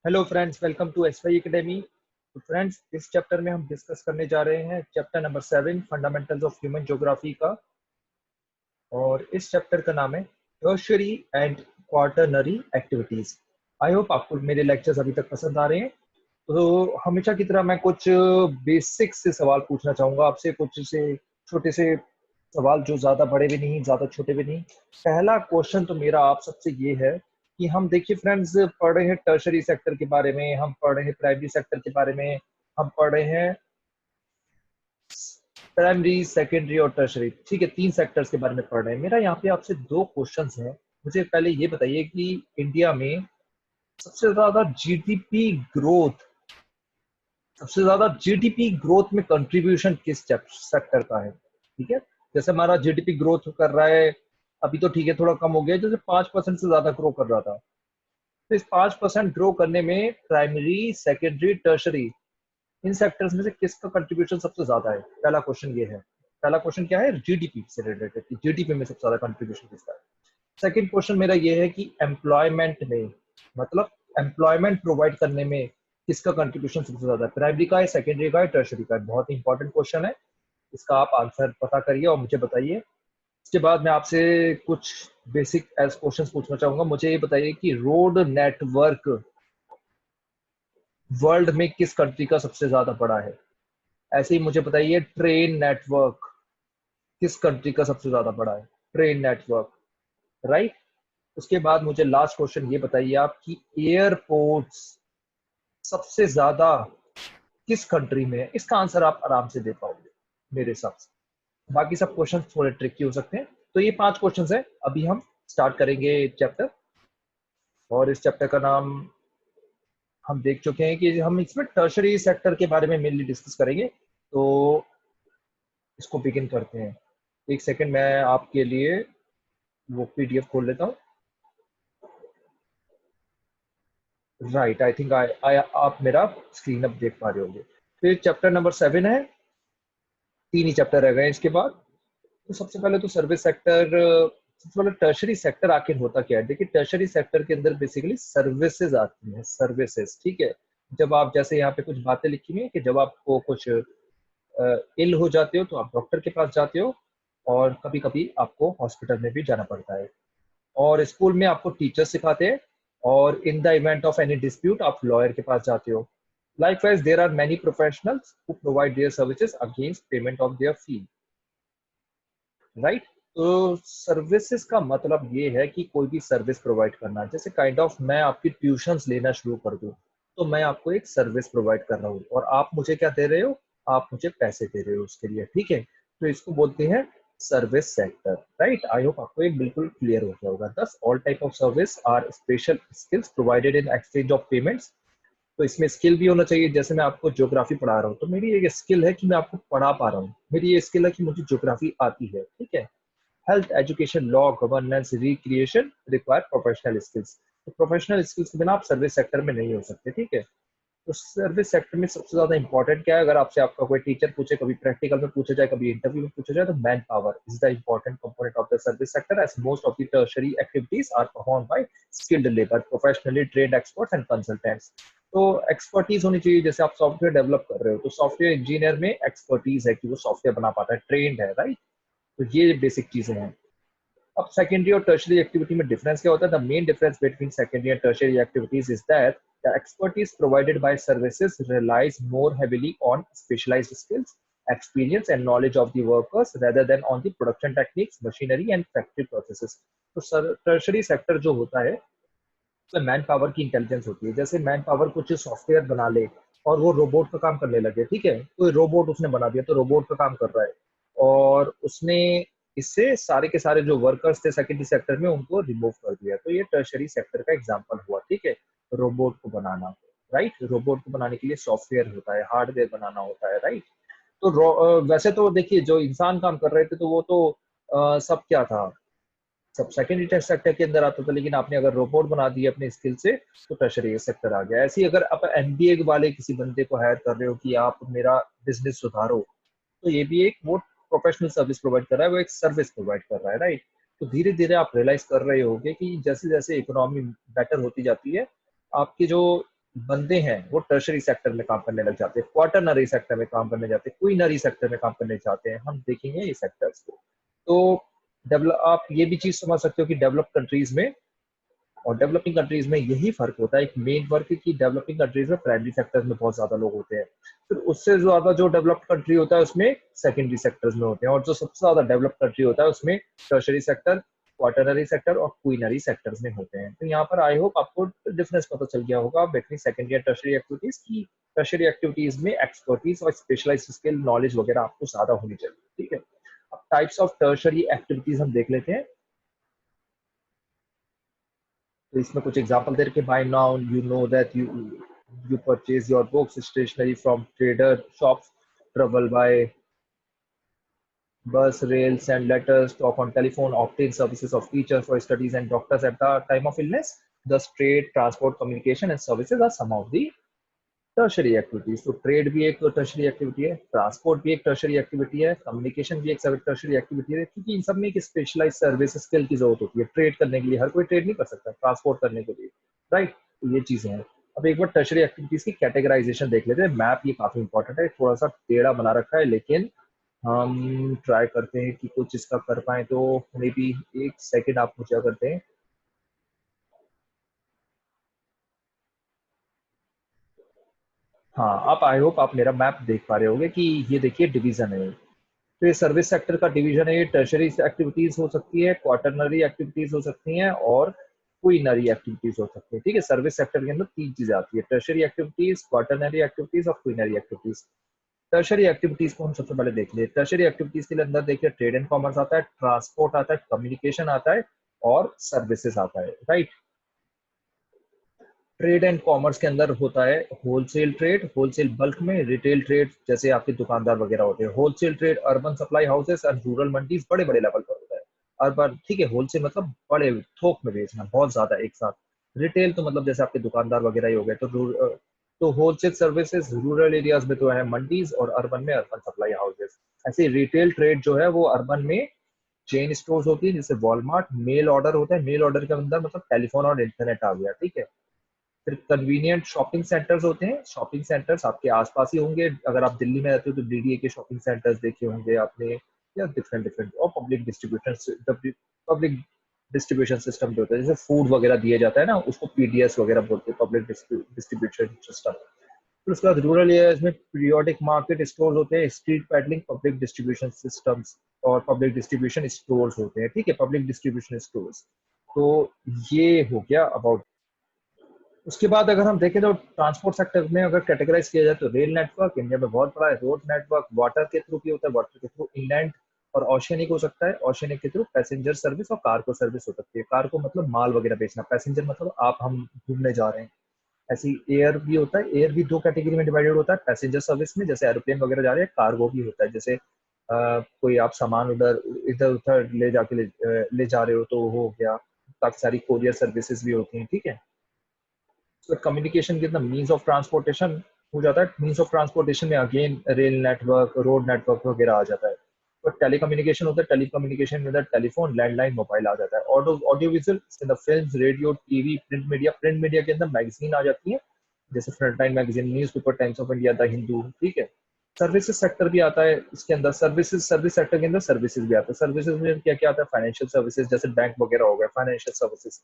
Hello friends, welcome to SY academy. तो friends, इस chapter में हम डिस्कस करने जा रहे हैं chapter number 7 fundamentals of human geography का। और इस चैप्टर का नाम है tertiary and quaternary activities. I hope आपको मेरे लेक्चर्स अभी तक पसंद आ रहे हैं। तो हमेशा की तरह मैं कुछ बेसिक से सवाल पूछना चाहूंगा आपसे, कुछ से छोटे से सवाल जो ज्यादा बड़े भी नहीं ज्यादा छोटे भी नहीं। पहला क्वेश्चन तो मेरा आप सबसे ये है कि हम देखिए फ्रेंड्स, पढ़ रहे हैं टर्शरी सेक्टर के बारे में, हम पढ़ रहे हैं प्राइमरी सेक्टर के बारे में, हम पढ़ रहे हैं प्राइमरी सेकेंडरी और टर्शरी। ठीक है, 3 सेक्टर्स के बारे में पढ़ रहे हैं। मेरा यहाँ पे आपसे 2 क्वेश्चंस हैं। मुझे पहले ये बताइए कि इंडिया में सबसे ज्यादा जीडीपी ग्रोथ सबसे ज्यादा जीडीपी ग्रोथ में कंट्रीब्यूशन किस सेक्टर का है। ठीक है, जैसे हमारा जीडीपी ग्रोथ कर रहा है, अभी तो ठीक है थोड़ा कम हो गया, जैसे 5% से ज्यादा ग्रो कर रहा था। तो इस 5% ग्रो करने में प्राइमरी सेकेंडरी टर्शरी, इन सेक्टर्स में से किसका कंट्रीब्यूशन सबसे ज्यादा है। पहला क्वेश्चन ये है। पहला क्वेश्चन क्या है, जीडीपी से रिलेटेड, कि जीडीपी में सबसे ज्यादा कंट्रीब्यूशन किसका है। सेकंड क्वेश्चन मेरा ये है कि एम्प्लॉयमेंट में, मतलब एम्प्लॉयमेंट प्रोवाइड करने में किसका कंट्रीब्यूशन सबसे ज्यादा है, प्राइमरी का है, सेकेंडरी का है, टर्शरी का है। बहुत ही इंपॉर्टेंट क्वेश्चन है, इसका आप आंसर पता करिए और मुझे बताइए। इसके बाद मैं आपसे कुछ बेसिक एज क्वेश्चंस पूछना चाहूंगा। मुझे ये बताइए कि रोड नेटवर्क वर्ल्ड में किस कंट्री का सबसे ज्यादा बड़ा है। ऐसे ही मुझे बताइए ट्रेन नेटवर्क किस कंट्री का सबसे ज्यादा बड़ा है, ट्रेन नेटवर्क, राइट। उसके बाद मुझे लास्ट क्वेश्चन ये बताइए आप कि एयरपोर्ट्स सबसे ज्यादा किस कंट्री में है। इसका आंसर आप आराम से दे पाओगे मेरे हिसाब से। बाकी सब क्वेश्चन थोड़े ट्रिकी हो सकते हैं। तो ये 5 क्वेश्चंस है। अभी हम स्टार्ट करेंगे चैप्टर, और इस चैप्टर का नाम हम देख चुके हैं कि हम इसमें टर्शरी सेक्टर के बारे में मेनली डिस्कस करेंगे। तो इसको बिगिन करते हैं। एक सेकंड, मैं आपके लिए वो पीडीएफ खोल लेता हूँ। राइट, आई थिंक आप मेरा स्क्रीन अब देख पा रहे होंगे। फिर चैप्टर नंबर 7 है, 3 ही चैप्टर रह गए इसके बाद। तो सबसे पहले तो सर्विस सेक्टर, सबसे पहले टर्शरी सेक्टर आखिर होता क्या है। देखिए, टर्शरी सेक्टर के अंदर बेसिकली सर्विसेज आती हैं, सर्विसेज। ठीक है, जब आप, जैसे यहाँ पे कुछ बातें लिखी हुई है कि जब आपको कुछ इल हो जाते हो तो आप डॉक्टर के पास जाते हो, और कभी कभी आपको हॉस्पिटल में भी जाना पड़ता है, और स्कूल में आपको टीचर सिखाते हैं, और in the event of any dispute आप लॉयर के पास जाते हो। Likewise there are many professionals who provide their services against payment of their fee, right. तो सर्विसेज का मतलब ये है कि कोई भी सर्विस प्रोवाइड करना। जैसे काइंड ऑफ मैं आपकी ट्यूशंस लेना शुरू कर दूं, तो मैं आपको एक सर्विस प्रोवाइड कर रहा हूँ, और आप मुझे क्या दे रहे हो, आप मुझे पैसे दे रहे हो उसके लिए। ठीक है, तो इसको बोलते हैं service sector, right. I hope आपको ये बिल्कुल क्लियर हो गया होगा। Thus all type of service are special skills provided in exchange of payments. तो इसमें स्किल भी होना चाहिए। जैसे मैं आपको ज्योग्राफी पढ़ा रहा हूँ, तो मेरी एक स्किल है कि मैं आपको पढ़ा पा रहा हूँ, मेरी ये स्किल है कि मुझे ज्योग्राफी आती है। ठीक है, health, education, law, governance, recreation require professional skills. तो प्रोफेशनल स्किल्स के बिना आप सर्विस सेक्टर में नहीं हो सकते। ठीक है, तो सर्विस सेक्टर में सबसे ज्यादा इंपॉर्टेंट क्या है, अगर आपसे आपका कोई टीचर पूछे, कभी प्रैक्टिकल में पूछा जाए, कभी इंटरव्यू में पूछा जाए, तो man power is the important component of the service sector, as most of the tertiary activities are performed by skilled labour, professionally trained experts and consultants. तो एक्सपर्टीज होनी चाहिए। जैसे आप सॉफ्टवेयर डेवलप कर रहे हो, तो सॉफ्टवेयर इंजीनियर में एक्सपर्टीज है कि वो सॉफ्टवेयर बना पाता है, ट्रेंड है, राइट। तो ये बेसिक चीजें हैं। अब सेकेंडरी और टर्शरी एक्टिविटी में डिफरेंस क्या होता है। The main difference between secondary and tertiary activities is that the expertise provided by services relies more heavily on specialized skills, experience and knowledge of the workers rather than on the production techniques, machinery and factory processes. तो tertiary sector जो होता है, उसमें man power की intelligence होती है। जैसे man power कुछ सॉफ्टवेयर बना ले और वो रोबोट का काम करने लगे, ठीक है, कोई रोबोट उसने बना दिया तो रोबोट का काम कर रहा है, और उसने इससे सारे के सारे जो वर्कर्स थे सेकेंडरी सेक्टर में उनको रिमूव कर दिया। तो ये टर्शरी सेक्टर का एग्जांपल हुआ। ठीक है, रोबोट को बनाना, राइट। रोबोट को बनाने के लिए सॉफ्टवेयर होता है, हार्डवेयर बनाना होता है, राइट। तो वैसे तो देखिए, जो इंसान काम कर रहे थे तो वो तो सब क्या था, सब सेकेंडरी टेस्ट सेक्टर के अंदर आता था। लेकिन आपने अगर रोबोट बना दिया अपने स्किल से, तो टर्शरी सेक्टर आ गया। ऐसे ही अगर आप एमबीए वाले किसी बंदे को हायर कर रहे हो कि आप मेरा बिजनेस सुधारो, तो ये भी एक वो प्रोफेशनल सर्विस प्रोवाइड कर रहा है, वो एक सर्विस प्रोवाइड कर रहा है, राइट। तो धीरे धीरे आप रियलाइज कर रहे होगे कि जैसे जैसे इकोनॉमी बेटर होती जाती है, आपकी जो बंदे हैं वो टर्शरी सेक्टर में काम करने लग जाते हैं, क्वार्टरनरी सेक्टर में काम करने जाते हैं, क्वीनरी सेक्टर में काम करने जाते हैं। हम देखेंगे ये सेक्टर्स को। तो डेवलप आप ये भी चीज समझ सकते हो कि डेवलप कंट्रीज में और डेवलपिंग कंट्रीज में यही फर्क होता है, एक मेन फर्क है कि डेवलपिंग कंट्रीज में प्राइमरी सेक्टर्स में बहुत ज्यादा लोग होते हैं, फिर उससे ज्यादा जो डेवलप्ड कंट्री होता है उसमें सेकेंडरी सेक्टर्स में होते हैं, और जो सबसे ज्यादा डेवलप्ड कंट्री होता है उसमें टर्शरी सेक्टर, क्वार्टरनरी सेक्टर और क्वीनरी सेक्टर्स में होते हैं। तो यहाँ पर आई होप आपको डिफरेंस पता चल गया होगा between secondary and tertiary activities की। टर्शरी एक्टिविटीज में एक्सपर्टीज और स्पेशलाइज्ड स्किल नॉलेज वगैरह आपको ज्यादा होनी चाहिए, ठीक है। अब टाइप्स ऑफ टर्शरी एक्टिविटीज हम देख लेते हैं। तो इसमें कुछ एग्जांपल दे रखे, by now you know that you purchase your books stationery from trader shops, travel by bus, rail, send letters, talk on telephone, obtain services of teachers for studies and doctors at the time of illness. Thus trade, transport, communication and services are some of the tertiary activities. तो trade भी एक tertiary activity है, transport भी एक tertiary activity है, communication भी एक tertiary activity है, क्योंकि इन सब में एक स्पेशलाइज सर्विस स्किल की जरूरत होती है ट्रेड करने के लिए। हर कोई ट्रेड नहीं कर सकता ट्रांसपोर्ट करने के लिए, राइट। तो ये चीजें हैं। अब एक बार टर्शरी एक्टिविटीज की कैटेगराइजेशन देख लेते हैं। मैप ये काफी इंपॉर्टेंट है, थोड़ा सा टेढ़ा बना रखा है लेकिन हम ट्राई करते हैं कि कुछ इसका कर पाए। तो मे बी एक सेकेंड आप मुझे करते हैं। हाँ, आप आई होप आप मेरा मैप देख पा रहे होंगे कि ये देखिए डिवीजन है। तो ये सर्विस सेक्टर का डिवीजन है। ये टर्शरी एक्टिविटीज हो सकती है, क्वार्टरनरी एक्टिविटीज हो सकती हैं और क्वीनरी एक्टिविटीज हो सकती है, ठीक है। सर्विस सेक्टर के अंदर तीन चीजें आती है, टर्शरी एक्टिविटीज, क्वार्टरनरी एक्टिविटीज और क्वीनरी एक्टिविटीज। टर्शरी एक्टिविटीज को हम सबसे पहले देख ले। टर्शरी एक्टिविटीज के अंदर देखिए ट्रेड एंड कॉमर्स आता है, ट्रांसपोर्ट आता है, कम्युनिकेशन आता है और सर्विसेज आता है, राइट। ट्रेड एंड कॉमर्स के अंदर होता है होलसेल ट्रेड, होलसेल बल्क में, रिटेल ट्रेड जैसे आपके दुकानदार वगैरह होते हैं। Wholesale trade urban supply houses और रूरल मंडीज बड़े बड़े लेवल पर होता है। अर्बन ठीक है, होलसेल मतलब बड़े थोक में बेचना बहुत ज्यादा एक साथ। रिटेल तो मतलब जैसे आपके दुकानदार वगैरह ही हो गए। तो होलसेल सर्विसेज रूरल एरियाज में तो है मंडीज और अर्बन में अर्बन सप्लाई हाउसेस। ऐसे रिटेल ट्रेड जो है वो अर्बन में चेन स्टोर्स होती है जैसे वॉलमार्ट। मेल ऑर्डर होता है, मेल ऑर्डर के अंदर मतलब टेलीफोन और इंटरनेट आ गया, ठीक है। फिर कन्वीनियंट शॉपिंग सेंटर्स होते हैं। शॉपिंग सेंटर्स आपके आसपास ही होंगे, अगर आप दिल्ली में रहते हो तो डीडीए के शॉपिंग सेंटर्स देखे होंगे आपने, या डिफरेंट डिफरेंट। और पब्लिक डिस्ट्रीब्यूशन सिस्टम जो होता है, जैसे फूड वगैरह दिया जाता है ना, उसको पीडीएस वगैरह बोलते हैं, पब्लिक डिस्ट्रीब्यूशन सिस्टम। फिर उसके बाद रूरल एरियाज में पीरियोडिक मार्केट स्टोर होते हैं, street peddling public distribution systems और पब्लिक डिस्ट्रीब्यूशन स्टोर्स होते हैं, ठीक है, पब्लिक डिस्ट्रीब्यूशन स्टोर्स। तो ये हो गया अबाउट। उसके बाद अगर हम देखें तो ट्रांसपोर्ट सेक्टर में अगर कैटेगराइज किया जाए तो रेल नेटवर्क इंडिया में बहुत बड़ा है, रोड नेटवर्क वाटर के थ्रू भी होता है, वाटर के थ्रू इनलैंड और ओशियनिक हो सकता है, ओशियनिक के थ्रू पैसेंजर सर्विस और कार्गो सर्विस हो सकती है। कार्गो मतलब माल वगैरह बेचना, पैसेंजर मतलब आप हम घूमने जा रहे हैं। ऐसे ही एयर भी होता है, एयर भी दो कैटेगरी में डिवाइडेड होता है, पैसेंजर सर्विस में जैसे एरोप्लेन वगैरह जा रहे हैं, कार्गो भी होता है जैसे कोई आप सामान उधर इधर उधर ले जाके ले जा रहे हो तो हो गया। काफी सारी कोरियर सर्विसेज भी होती हैं, ठीक है। तो कम्युनिकेशन के अंदर मीन्स ऑफ ट्रांसपोर्टेशन हो जाता है। मीन्स ऑफ ट्रांसपोर्टेशन में again rail network, road network वगैरह आ जाता है। तो टेली कम्युनिकेशन होता है, टेली कम्युनिकेशन में टेलीफोन, लैंडलाइन, मोबाइल आ जाता है। ऑडियो ऑडियो विजुअल इसके अंदर film, radio, TV, print media. Print media के अंदर मैगजीन आ जाती है जैसे front line magazine, news paper, times of India, the Hindu, ठीक है। सर्विसेज सेक्टर भी आता है इसके अंदर। सर्विस सेक्टर के अंदर सर्विसेज भी आता है। सर्विसेज में क्या क्या आता है, फाइनेंशियल सर्विसेज जैसे बैंक वगैरह हो गया, फाइनेंशियल सर्विसेज,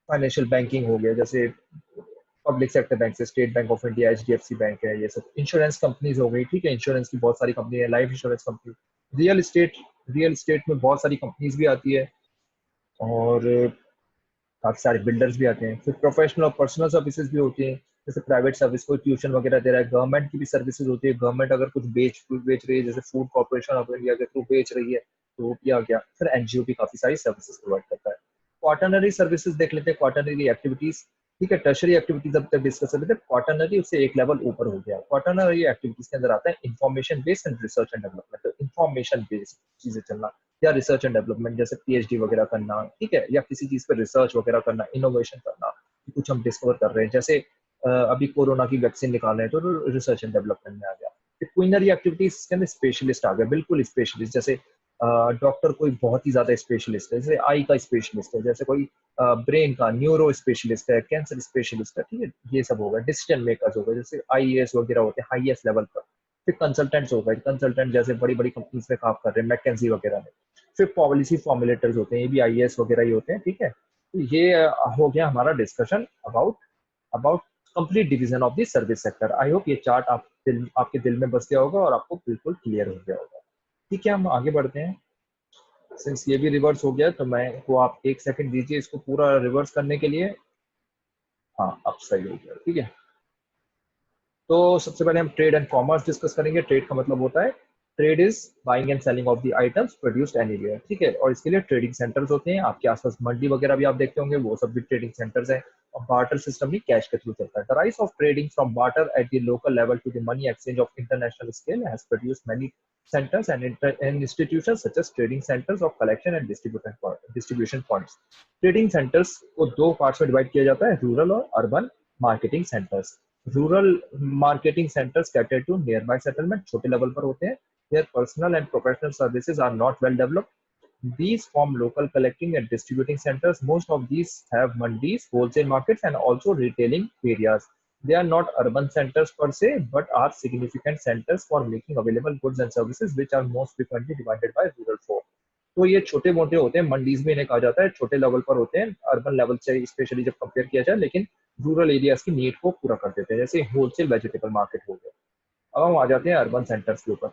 फाइनेंशियल बैंकिंग हो गया जैसे पब्लिक सेक्टर बैंक से state bank of India, HDFC bank है, ये सब। इंश्योरेंस कंपनीज हो गई, ठीक है, इंश्योरेंस की बहुत सारी कंपनी है, life insurance company. Real estate में बहुत सारी कंपनीज भी आती है और काफी सारे बिल्डर्स भी आते हैं। फिर प्रोफेशनल और पर्सनल सर्विसेज भी होती हैं जैसे प्राइवेट सर्विस, कोई ट्यूशन वगैरह दे रहा है। गवर्नमेंट की भी सर्विसेज होती है, गवर्नमेंट अगर कुछ बेच रही है जैसे फूड कॉर्पोरेशन ऑफ इंडिया के थ्रू बेच रही है तो वो भी आ गया। फिर एनजीओ भी काफी सारी सर्विसेज प्रोवाइड करता है। क्वार्टरनरी सर्विसेज देख लेते हैं, क्वार्टरनरी एक्टिविटीज, ठीक है। टर्शरी एक्टिविटीज अब तक डिस्कस करते थे, क्वार्टरनरी उससे एक लेवल ऊपर हो गया। क्वार्टरनरी एक्टिविटीज के अंदर आता है information based and research and development. तो इन्फॉर्मेशन बेस्ड चीजें चलना या रिसर्च एंड डेवलपमेंट जैसे पीएचडी वगैरह करना, ठीक है, या किसी चीज पर रिसर्च वगैरह करना, इनोवेशन करना, कुछ हम डिस्कवर कर रहे हैं जैसे अभी कोरोना की वैक्सीन निकाल रहे हैं तो रिसर्च एंड डेवलपमेंट में आ गया। फिर क्वीनरी एक्टिविटीज के अंदर स्पेशलिस्ट आ गया, बिल्कुल स्पेशलिस्ट, जैसे डॉक्टर कोई बहुत ही ज्यादा स्पेशलिस्ट है, जैसे आई का स्पेशलिस्ट है, जैसे कोई ब्रेन का न्यूरो स्पेशलिस्ट है, कैंसर स्पेशलिस्ट है, ठीक है, ये सब होगा। डिसीजन मेकर्स होगा, जैसे आईएएस वगैरह होते हैं हाईएस्ट लेवल पर। फिर कंसल्टेंट्स होगा, कंसल्टेंट जैसे बड़ी बड़ी कंपनीज में काम कर रहे हैं, मैकेंजी वगैरह में। फिर पॉलिसी फॉर्मुलेटर्स होते हैं, ये भी आईएएस वगैरह ही होते हैं, ठीक है। तो ये हो गया हमारा discussion about about complete division of the service sector. I hope ये चार्ट आपके दिल में बस गया होगा और आपको बिल्कुल क्लियर हो गया होगा। ठीक है, हम आगे बढ़ते हैं। सिंस ये भी रिवर्स हो गया तो मैं को आप 1 सेकंड दीजिए इसको पूरा रिवर्स करने के लिए। हाँ, अब सही हो गया, ठीक है। तो सबसे पहले हम ट्रेड एंड कॉमर्स डिस्कस करेंगे। ट्रेड का मतलब होता है trade is buying and selling of the items produced anywhere, ठीक है। और इसके लिए ट्रेडिंग सेंटर्स होते हैं, आपके आसपास मंडी वगैरह भी आप देखते होंगे, वो सब भी ट्रेडिंग सेंटर्स हैं। और बार्टर सिस्टम भी कैश के थ्रू चलता है। The rise of trading from barter at the local level to the money exchange of international scale has produced many centers and institutions such as trading centers of collection and distribution points. Trading centres को दो parts में divide किया जाता है, rural और urban marketing centres. Rural marketing centres cater to nearby settlement, छोटे level पर होते हैं। There personal and professional services are not well developed. These form local collecting and distributing centers. Most of these have mandis, wholesale markets, and also retailing areas. They are not urban centers per se, but are significant centers for making available goods and services, which are most frequently divided by rural folk. तो ये छोटे मोटे होते हैं, मंडीज में इन्हें कहा जाता है, छोटे लेवल पर होते हैं, अर्बन लेवल से स्पेशली जब कंपेयर किया जाए, लेकिन रूरल एरियाज की नीड को पूरा कर देते हैं, जैसे होलसेल वेजिटेबल मार्केट हो गया। अब हम आ जाते हैं अर्बन सेंटर्स के ऊपर।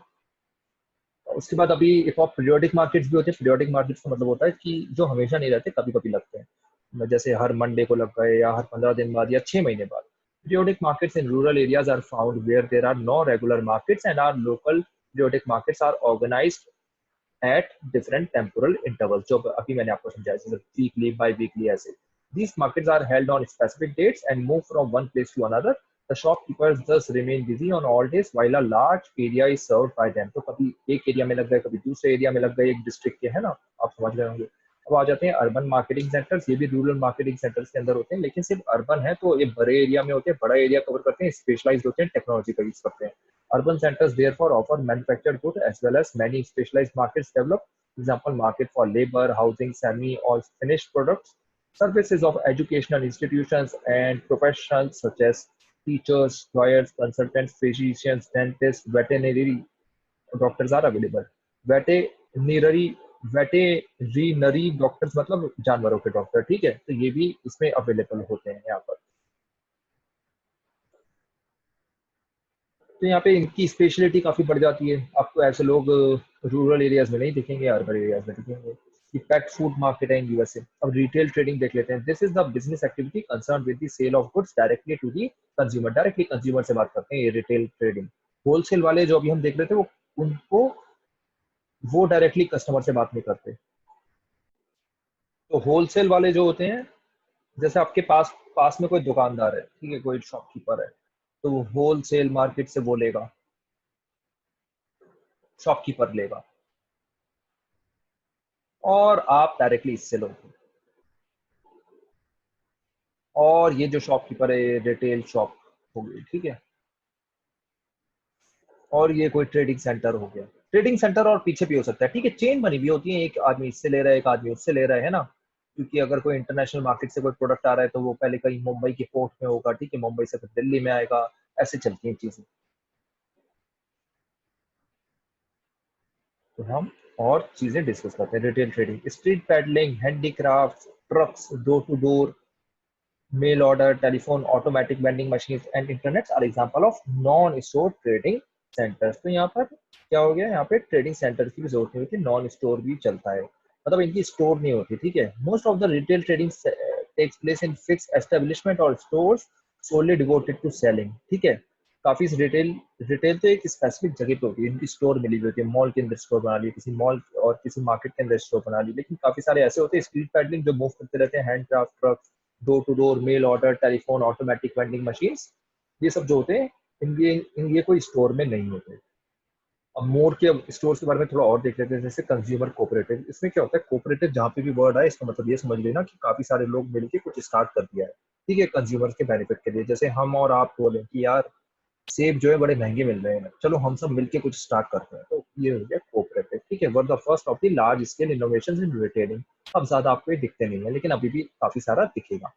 उसके बाद अभी एक और पीरियोडिक मार्केट्स भी होते हैं। पीरियोडिक मार्केट्स का मतलब होता है कि जो हमेशा नहीं रहते, कभी कभी लगते हैं, जैसे हर मंडे को लग गए या हर 15 दिन बाद या 6 महीने बाद। Periodic markets in rural areas are found where there are no regular markets and are local periodic markets are organised at different temporal intervals, जो अभी मैंने आपको समझाया, जैसे वीकली बाय वीकली ऐसे। These markets are held on specific dates and move from one place to another. The shopkeepers thus remain busy on all days while a large area is served by them. तो कभी एक area में लग गए, कभी दूसरे area में लग गए, एक डिस्ट्रिक्ट के, है ना, आप समझ रहे होंगे। अब आ जाते हैं अर्बन मार्केटिंग सेंटर्स। ये भी रूरल मार्केटिंग सेंटर्स के अंदर होते हैं, लेकिन सिर्फ अर्बन है तो ये बड़े एरिया में होते हैं, बड़ा एरिया कवर करते हैं, स्पेशलाइज्ड होते हैं, टेक्नोलॉजी का यूज करते हैं। Urban centers therefore offer manufactured goods as well as many specialized markets developed. Example, market for labor, housing, semi or finished products. Services of educational institutions and professionals such as teachers, lawyers, consultants, physicians, dentists, veterinary doctors are available. Veterinary veterinary doctors मतलब जानवरों के doctor, ठीक है, तो ये भी इसमें available होते हैं यहाँ पर। तो यहाँ पे इनकी स्पेशलिटी काफी बढ़ जाती है। आपको ऐसे लोग रूरल एरियाज में नहीं दिखेंगे, अर्बन एरियाज में दिखेंगे। ये पैक्ड फूड मार्केट है इन यूएसए। अब रिटेल ट्रेडिंग देख लेते हैं। This is the business activity concern with the sale of goods directly to the consumer. Directly consumer से बात करते हैं ये रिटेल ट्रेडिंग। होलसेल वाले जो अभी हम देख रहे थे, वो डायरेक्टली कस्टमर से बात नहीं करते। तो होलसेल वाले जो होते हैं, जैसे आपके पास पास में कोई दुकानदार है, ठीक है, कोई शॉपकीपर है, तो वो होलसेल मार्केट से वो लेगा, शॉपकीपर लेगा, और आप डायरेक्टली इससे लो। और ये जो शॉपकीपर है, ये रिटेल शॉप हो गई, ठीक है। और ये कोई ट्रेडिंग सेंटर हो गया। ट्रेडिंग सेंटर और पीछे भी हो सकता है, ठीक है, चेन बनी हुई होती है, एक आदमी इससे ले रहा है, एक आदमी उससे ले रहा है ना। क्योंकि अगर कोई इंटरनेशनल मार्केट से कोई प्रोडक्ट आ रहा है तो वो पहले कहीं मुंबई के पोर्ट में होगा, ठीक है, मुंबई से फिर दिल्ली में आएगा, ऐसे चलती हैं चीजें। तो हम और चीजें डिस्कस करते हैं। Retail trading, street peddling, handicraft, trucks, door to door mail order, telephone, automatic vending machines and internet are example of non-store trading centers. तो यहाँ पर क्या हो गया, यहाँ पे ट्रेडिंग सेंटर की भी जरूरत नहीं होती, नॉन स्टोर भी चलता है, मतलब इनकी स्टोर नहीं होती, ठीक है। Most of the retail trading takes place in fixed establishment और stores solely devoted to selling, ठीक है। काफी रिटेल रिटेल तो एक स्पेसिफिक जगह पे होती है, इनकी स्टोर मिली हुई होती है, मॉल के अंदर स्टोर बना ली, किसी मॉल और किसी मार्केट के अंदर स्टोर बना ली। लेकिन काफी सारे ऐसे होते हैं स्ट्रीट पैडलिंग जो मूव करते रहते हैं, handcraft, truck, door to door, mail order, telephone, automatic vending machines, ये सब जो होते हैं इनके कोई स्टोर में नहीं होते। अब मोर के स्टोर के बारे में थोड़ा और देख लेते हैं, जैसे कंज्यूमर कोऑपरेटिव। इसमें क्या होता है, कोऑपरेटिव जहाँ पे भी वर्ड आए, इसका मतलब ये समझ लेना कि काफी सारे लोग मिलकर कुछ स्टार्ट कर दिया है, ठीक है, कंज्यूमर के बेनिफिट के लिए। जैसे हम और आप बोले कि यार सेब जो है बड़े महंगे मिल रहे हैं, चलो हम सब मिलके कुछ स्टार्ट करते हैं, तो ये हो गया कोऑपरेटिव, ठीक है। Were the first of the large scale innovations in retailing. अब ज्यादा आपको ये दिखते नहीं है, लेकिन अभी भी काफी सारा दिखेगा।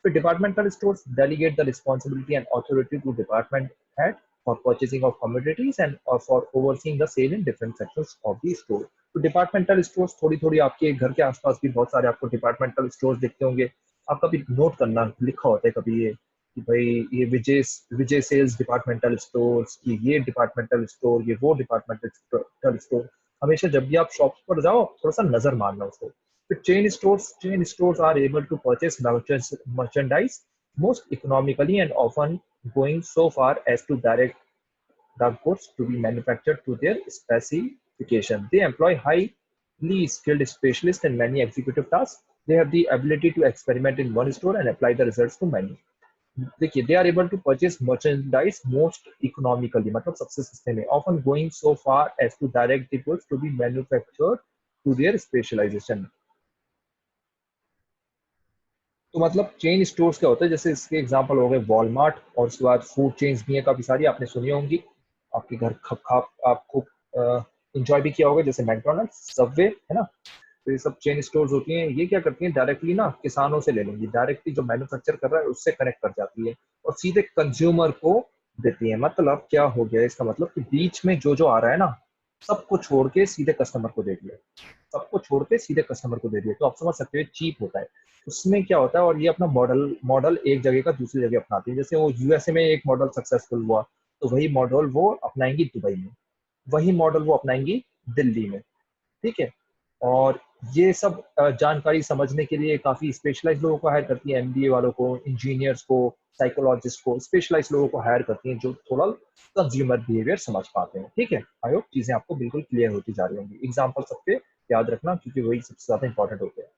फिर departmental stores delegate the responsibility and authority to department head for purchasing of commodities and for overseeing the sale in different sections of the store. तो डिपार्टमेंटल स्टोर्स थोड़ी थोड़ी आपके घर के आसपास भी बहुत सारे आपको डिपार्टमेंटल स्टोर्स दिखते होंगे। आप कभी नोट करना, लिखा होता है कभी ये कि भाई ये Vijay Vijay sales departmental stores, कि ये डिपार्टमेंटल स्टोर, ये वो डिपार्टमेंटल स्टोर। हमेशा जब भी आप शॉप पर जाओ थोड़ा सा नजर मारना उसको। फिर chain stores are able to purchase merchandise most economically and often going so far as to direct the goods to be manufactured to their specification. They employ highly skilled specialists in many executive tasks. They have the ability to experiment in one store and apply the results to many. देखिए, they are able to purchase merchandise most economically, मतलब सबसे सस्ते में, often going so far as to direct the goods to be manufactured to their specialization. तो मतलब chain stores क्या होता है, जैसे इसके एग्जांपल हो गए वॉलमार्ट, और उसके बाद फूड चेन्स भी हैं काफी सारी, आपने सुनी होंगी, आपके घर खप खप आपको इंजॉय भी किया होगा, जैसे मैकडोनल्ड्स, सबवे, है ना। तो ये सब चेन स्टोर्स होती हैं, ये क्या करती हैं, डायरेक्टली ना किसानों से ले लेंगी, डायरेक्टली जो मैन्युफैक्चर कर रहा है उससे कनेक्ट कर जाती है और सीधे कंज्यूमर को देती है। मतलब क्या हो गया इसका मतलब कि बीच में जो जो आ रहा है ना, सबको छोड़ के सीधे कस्टमर को दे दिया, सबको छोड़ के सीधे कस्टमर को दे दिया। तो आप समझ सकते हो चीप होता है। उसमें क्या होता है, और ये अपना मॉडल मॉडल एक जगह का दूसरी जगह अपनाती है। जैसे वो यूएसए में एक मॉडल सक्सेसफुल हुआ, तो वही मॉडल वो अपनाएंगी दुबई में, वही मॉडल वो अपनाएंगी दिल्ली में, ठीक है। और ये सब जानकारी समझने के लिए काफी स्पेशलाइज लोगों को हायर करती है, एमबीए वालों को, इंजीनियर्स को, साइकोलॉजिस्ट को, स्पेशलाइज लोगों को हायर करती हैं जो थोड़ा कंज्यूमर बिहेवियर समझ पाते हैं, ठीक है। आई होप चीजें आपको बिल्कुल क्लियर होती जा रही होंगी। एग्जाम्पल सबके याद रखना क्योंकि वही सबसे ज्यादा इंपॉर्टेंट होते हैं।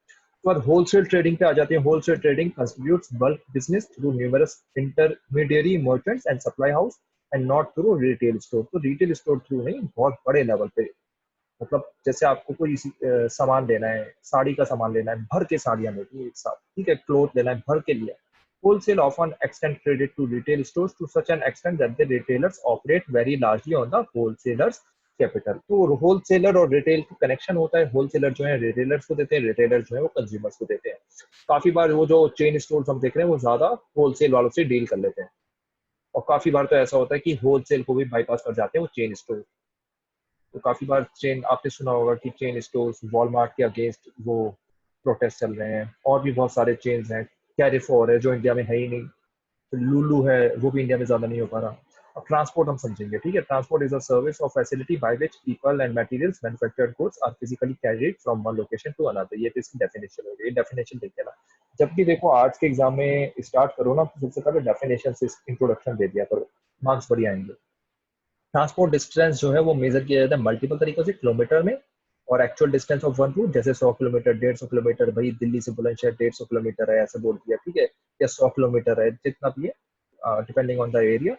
तो बाद होलसेल ट्रेडिंग पे आ जाते हैं। Wholesale trading constitutes bulk business through numerous intermediary merchants and supply house and not through retail store. तो रिटेल स्टोर थ्रू नहीं, बहुत बड़े लेवल पे, मतलब जैसे आपको कोई सामान लेना है, साड़ी का सामान लेना है, भर के साड़ियां लेनी है एक साथ, ठीक है, क्लोथ लेना है भर के लिए। Wholesale often extend credit to retail stores to such an extent that the retailers operate very largely on the wholesalers capital. तो होलसेलर और रिटेल का कनेक्शन होता है, होलसेलर जो है रिटेलर्स को देते हैं, रिटेलर जो है वो कंज्यूमर्स को देते हैं। काफी बार वो जो चेन स्टोर्स हम देख रहे हैं वो ज्यादा होलसेल वालों से डील कर लेते हैं, और काफी बार तो ऐसा होता है कि होलसेल को भी बाईपास कर जाते हैं वो चेन स्टोर। तो काफी बार चेन, आपने सुना होगा कि चेन स्टोर्स वॉलमार्ट के अगेंस्ट वो प्रोटेस्ट चल रहे हैं, और भी बहुत सारे चेन्स हैं। कैरिफोर है जो इंडिया में है ही नहीं, तो लुलु है वो भी इंडिया में ज्यादा नहीं हो पा रहा। अब ट्रांसपोर्ट हम समझेंगे, ठीक है। ट्रांसपोर्ट इज अ सर्विस और facility by which people and materials manufactured goods are physically carried from one location to another. ये तो इसकी डेफिनेशन हो गई। डेफिनेशन देखिए ना, जब भी देखो आर्ट्स के एग्जाम में स्टार्ट करो ना, तो सबसे पहले डेफिनेशन से इंट्रोडक्शन दे दिया करो, मार्क्स बढ़िया आएंगे। ट्रांसपोर्ट डिस्टेंस जो है वो मेजर किया जाता है मल्टीपल तरीकों से, किलोमीटर में और actual distance of one route, जैसे 100 किलोमीटर, 150 किलोमीटर, भाई दिल्ली से बुलंदशहर 150 किलोमीटर है ऐसे बोल दिया, ठीक है, या 100 किलोमीटर है, जितना भी है डिपेंडिंग ऑन द एरिया,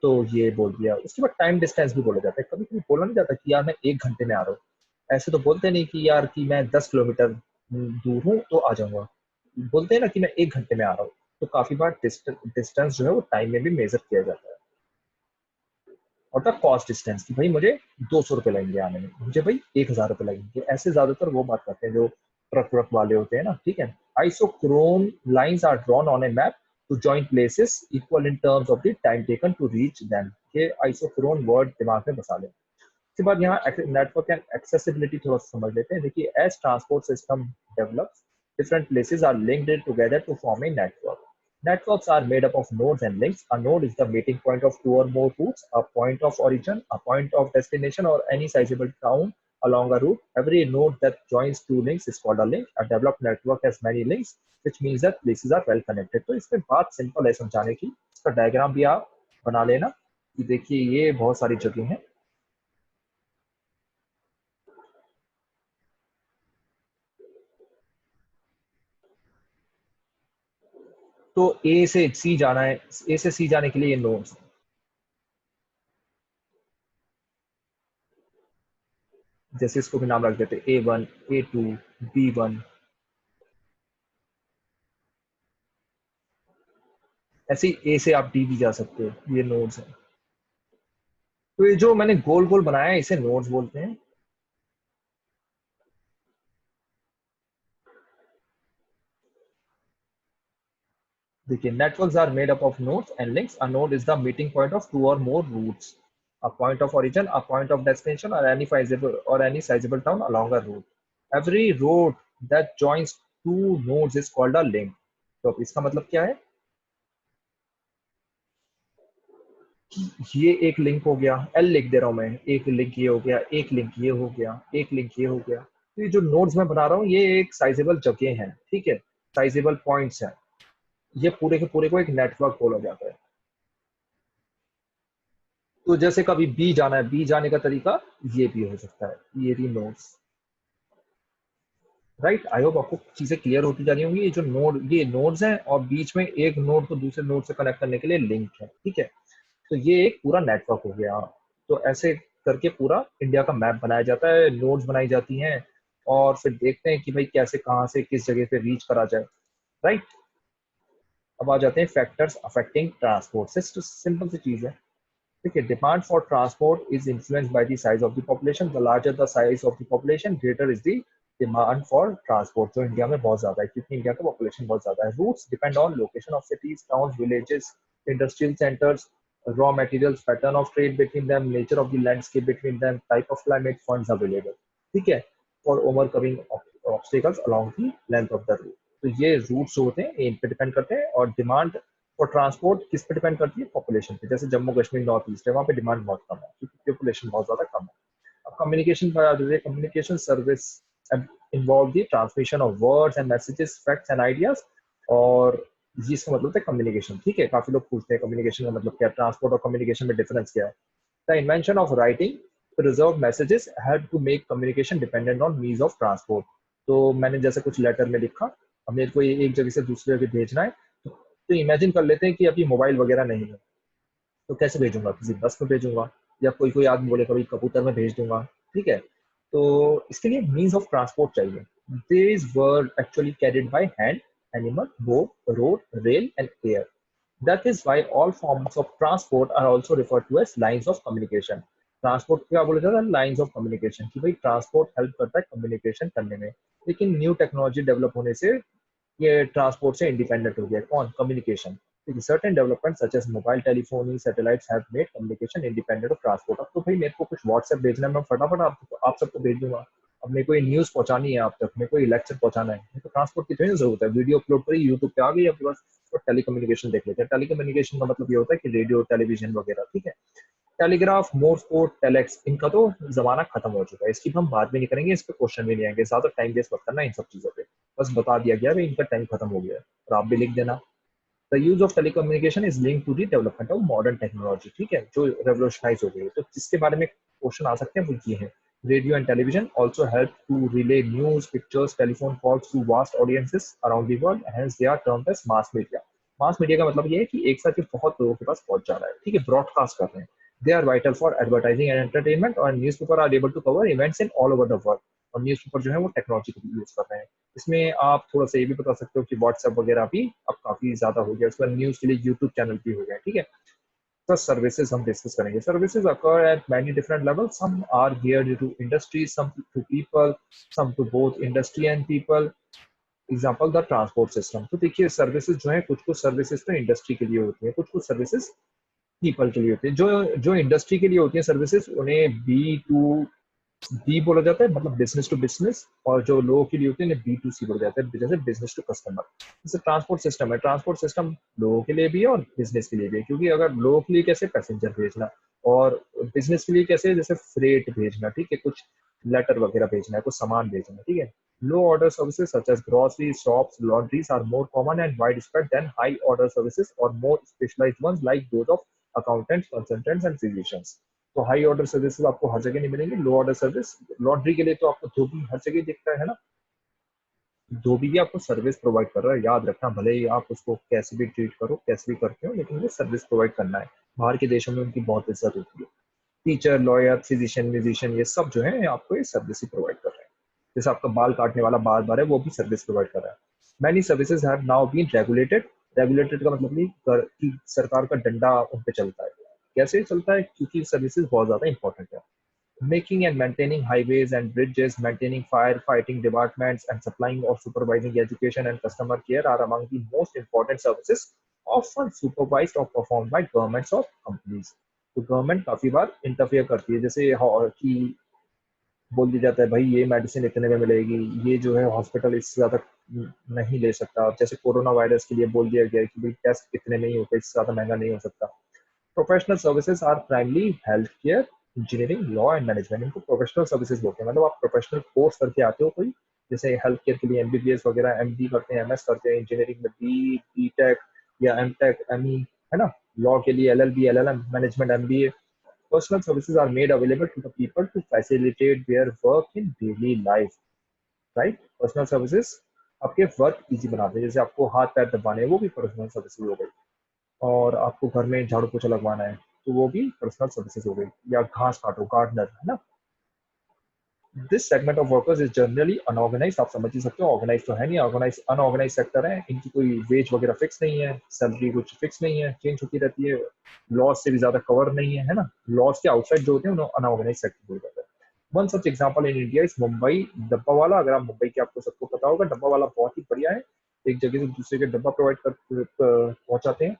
तो ये बोल दिया। उसके बाद टाइम डिस्टेंस भी बोला जाता है। कभी कभी बोला नहीं जाता कि यार मैं 1 घंटे में आ रहा हूँ, ऐसे तो बोलते नहीं कि यार कि मैं 10 किलोमीटर दूर हूँ तो आ जाऊंगा, बोलते हैं ना कि मैं 1 घंटे में आ रहा हूँ। तो काफी बार डिस्टेंस जो है वो टाइम में भी मेजर किया जाता है। और द कॉस्ट डिस्टेंस कि भाई मुझे 200 रुपये लगेंगे आने में, मुझे भाई 1000 रुपये लगेंगे, ऐसे ज्यादातर वो बात करते हैं जो ट्रक व्रक वाले होते हैं ना, ठीक है। Isochrone lines are drawn on a map to join places equal in terms of the time taken to reach them. ये आइसोक्रोन वर्ड दिमाग में बसा लें। उसके बाद यहाँ नेटवर्क एंड एक्सेसिबिलिटी थोड़ा समझ लेते हैं। देखिए, as transport system develops, different places are linked together to form a network. Networks are made up of nodes and links. A node is the meeting point of two or more routes, a point of origin, a point of destination, or any sizable town along a route. Every node that joins two links is called a link. A developed network has many links, which means that places are well connected. तो इसमें बात simple है समझाने की, इसका diagram भी आप बना लेना कि देखिए ये बहुत सारी जगह हैं। तो ए से सी जाना है, ए से सी जाने के लिए ये नोड्स, जैसे इसको भी नाम रख देते A1, A2, B1, ऐसे ही ए से आप डी भी जा सकते हो, ये नोड्स हैं। तो ये जो मैंने गोल गोल बनाया है इसे नोड्स बोलते हैं। देखिए, networks are made up of nodes and links. A node is the meeting point of two or more routes, a point of origin, a point of destination, or any sizable town along a route. Every road that joins two nodes is called a link. तो अब इसका मतलब क्या है? ये एक link हो गया, एल लिख दे रहा हूं मैं, एक लिंक ये हो गया, एक लिंक ये हो गया, एक लिंक ये हो गया। तो ये जो नोड्स मैं बना रहा हूँ ये एक साइजेबल जगह है, ठीक है, साइजेबल पॉइंट्स हैं। ये पूरे के पूरे को एक नेटवर्क बोला जाता है। तो जैसे कभी बी जाना है, बी जाने का तरीका ये भी हो सकता है, ये रही नोड्स। राइट, आई होप आपको चीजें क्लियर होती जा रही होंगी। ये जो नोड, ये नोड्स हैं और बीच में एक नोड को दूसरे नोड से कनेक्ट करने के लिए लिंक है, ठीक है। तो ये एक पूरा नेटवर्क हो गया। तो ऐसे करके पूरा इंडिया का मैप बनाया जाता है, नोड्स बनाई जाती हैं, और फिर देखते हैं कि भाई कैसे कहाँ से किस जगह पे रीच करा जाए। राइट, अब आ जाते हैं फैक्टर्स अफेक्टिंग ट्रांसपोर्ट। सिंपल सी चीज है। देखिए, demand for transport is influenced by the size of the population. The larger the size of the population, greater is the demand for transport. जो इंडिया में बहुत ज्यादा है, क्योंकि इंडिया का पॉपुलेशन बहुत ज्यादा है। Routes depend on location of cities, towns, villages, industrial centres, raw materials, pattern of trade between them, nature of the landscape between them, type of climate, funds available, ठीक है, for overcoming obstacles along the length of the route। तो ये roots जो होते हैं इन पे depend करते हैं, और डिमांड फॉर ट्रांसपोर्ट किस पे डिपेंड करती है? पॉपुलेशन पे। जैसे जम्मू कश्मीर नॉर्थ ईस्ट है, वहाँ पे डिमांड बहुत कम है क्योंकि पॉपुलेशन बहुत ज्यादा कम है। अब कम्युनिकेशन पर आ जाते हैं। Communication service involve the transmission of words and messages, facts and ideas, और जिसका मतलब है कम्युनिकेशन, ठीक है। काफी लोग पूछते हैं कम्युनिकेशन का मतलब क्या है, ट्रांसपोर्ट और कम्युनिकेशन में डिफरेंस क्या है। The invention of writing preserve messages had to make communication dependent on means of transport. तो मैंने जैसे कुछ लेटर में लिखा, अब मेरे को ये एक जगह से दूसरी जगह भेजना है, तो इमेजिन कर लेते हैं कि अभी मोबाइल वगैरह नहीं है, तो कैसे भेजूंगा? किसी बस में भेजूंगा, या कोई कोई आदमी बोले कभी कबूतर में भेज दूंगा, ठीक है। तो इसके लिए मीन्स ऑफ ट्रांसपोर्ट चाहिए। This were actually carried by hand, animal, boat, road, rail and air. That is why all forms of transport are also referred to as lines of communication. Transport क्या बोला जाता है? Lines of communication, कि भाई transport help करता है communication करने में। लेकिन न्यू टेक्नोलॉजी डेवलप होने से ये ट्रांसपोर्ट से इंडिपेंडेंट हो गया। कौन? Communication. Certain developments such as mobile telephony, satellites have made communication independent of transport। अब तो भाई मेरे को कुछ व्हाट्सएप भेजना है, मैं फटाफट आप सबको भेज दूंगा। अब मेरे को न्यूज पहुंचानी है आप तक, मेरे को लेक्चर पहुंचाना है, मेरे को ट्रांसपोर्ट की थोड़ी जरूरत है। वीडियो अपलोड करी, यूट्यूब पे आ गई आपके पास, तो टेलीकम्युनिकेशन देख लेते हैं। टेलीकम्युनिकेशन का मतलब ये होता है कि रेडियो, टेलीविजन वगैरह, ठीक है। टेलीग्राफ, मोर्स कोड, टेलेक्स, इनका तो जमाना खत्म हो चुका है, इसकी हम बात भी नहीं करेंगे, इस पे क्वेश्चन भी नहीं आएंगे, ज्यादा टाइम वेस्ट मत करना इन सब चीजों पे। बस बता दिया गया है इनका टाइम खत्म हो गया है, और आप भी लिख देना। The use of telecommunication is link to the development of modern technology, ठीक है, जो रेवोल्यूशनाइज हो गई है। तो जिसके बारे में क्वेश्चन आ सकते हैं वो ये है। Radio and television also help to relay news, pictures, telephone calls to vast audiences around the world, hence they are termed as mass media. Mass media का मतलब ये है कि एक साथ ये बहुत लोगों के पास पहुंच जा रहा है, ठीक है, ब्रॉडकास्ट कर रहे हैं। They are vital for advertising and entertainment, और newspaper are able to cover events in all over the world. और न्यूज पेपर जो है वो टेक्नोलॉजी को यूज कर रहे हैं। इसमें आप थोड़ा सा ये भी बता सकते हो कि व्हाट्सएप वगैरह भी अब काफी ज्यादा हो गया, उसका न्यूज के लिए यूट्यूब चैनल भी हो गया, ठीक है। तो सर्विसेज हम डिस्कस करेंगे। Services occur at many different levels. Some are geared to industry, some to people, some to both industry and people. Example the transport system. तो देखिए, सर्विसेज जो है, कुछ कुछ सर्विसेज तो इंडस्ट्री के लिए होती है, कुछ कुछ सर्विसेज पीपल के लिए होती है। जो जो इंडस्ट्री के लिए होती है सर्विसेज, उन्हें बी बोला जाता है, मतलब बिजनेस टू बिजनेस, और जो लोगों के लिए होते हैं बी टू सी बोला जाता है, जैसे बिजनेस टू कस्टमर। जैसे ट्रांसपोर्ट सिस्टम है, ट्रांसपोर्ट सिस्टम लोगों के लिए भी है और बिजनेस के लिए भी है। क्योंकि अगर लोगों के लिए कैसे, पैसेंजर भेजना, और बिजनेस के लिए कैसे, जैसे फ्रेट भेजना, ठीक है, कुछ लेटर वगैरह भेजना है, कुछ सामान भेजना है, ठीक है। Low order services such as grocery shops, laundries are more common and widespread than high order services और more specialised ones like those of accountants, consultants and physicians. तो हाई ऑर्डर सर्विसेज आपको हर जगह नहीं मिलेंगे। लो order service, laundry के लिए तो आपको धोबी हर जगह दिखता है ना, धोबी भी आपको सर्विस प्रोवाइड कर रहा है, याद रखना। भले ही आप उसको कैसे भी ट्रीट करो, कैसे भी करते हो, लेकिन वो सर्विस प्रोवाइड करना है। बाहर के देशों में उनकी बहुत इज्जत होती है। टीचर, लॉयर, फिजिशियन, म्यूजिशियन, ये सब जो है आपको ये सर्विस ही प्रोवाइड कर रहे हैं। जैसे आपका बाल काटने वाला बार बार है, वो भी सर्विस प्रोवाइड कर रहा है। Many services have now been regulated. Regulated का मतलब कि सरकार का डंडा उन पे चलता है। कैसे चलता है? क्योंकि सर्विसेज बहुत ज्यादा इंपॉर्टेंट है। Making and maintaining highways and bridges, maintaining firefighting departments, and supplying or supervising education and customer care are among the most important services often supervised or performed by governments or companies. तो government काफी बार interfere करती है, जैसे कि बोल दिया जाता है भाई ये मेडिसिन इतने में मिलेगी, ये जो है हॉस्पिटल इससे ज्यादा नहीं ले सकता, जैसे कोरोना वायरस के लिए बोल दिया गया है कि भाई टेस्ट इतने में ही होता है, इससे ज्यादा महंगा नहीं हो सकता। Professional services are primarily health care, engineering, law and management, इनको प्रोफेशनल सर्विसेज बोलते हैं। मतलब आप प्रोफेशनल कोर्स करके आते हो कोई, जैसे हेल्थ केयर के लिए एमबीबीएस वगैरह, एमडी करते हैं, एमएस करते हैं, इंजीनियरिंग में बी टेक या एम टेक, एमई, है ना, लॉ के लिए LLB, LLM, management MBA. Personal services are made available to the people to facilitate their work in daily life, right? Personal services आपके वर्क इजी बनाते हैं, जैसे आपको हाथ पैर दबाने हैं वो भी पर्सनल सर्विसेज हो गई, और आपको घर में झाड़ू पोछा लगवाना है तो वो भी पर्सनल सर्विसेज हो गई, या घास काटो, गार्डनर, है ना। This segment of workers is generally unorganised, आप समझ ही सकते हो, ऑर्गेनाइज तो है नहीं, ऑर्गेनाइज अनऑर्गेनाइज सेक्टर है, इनकी कोई वेज वगैरह फिक्स नहीं है, सैलरी कुछ फिक्स नहीं है, चेंज होती रहती है, लॉज से भी ज्यादा कवर नहीं है ना, लॉज के आउटसाइड जो होते हैं उन्हें अनऑर्गेनाइज सेक्टर बोल जाता है। One such example in India is Mumbai डब्बा वाला। अगर आप मुंबई के, आपको सबको पता होगा, डब्बा वाला बहुत ही बढ़िया है, एक जगह से दूसरे के डब्बा प्रोवाइड कर पहुंचाते हैं,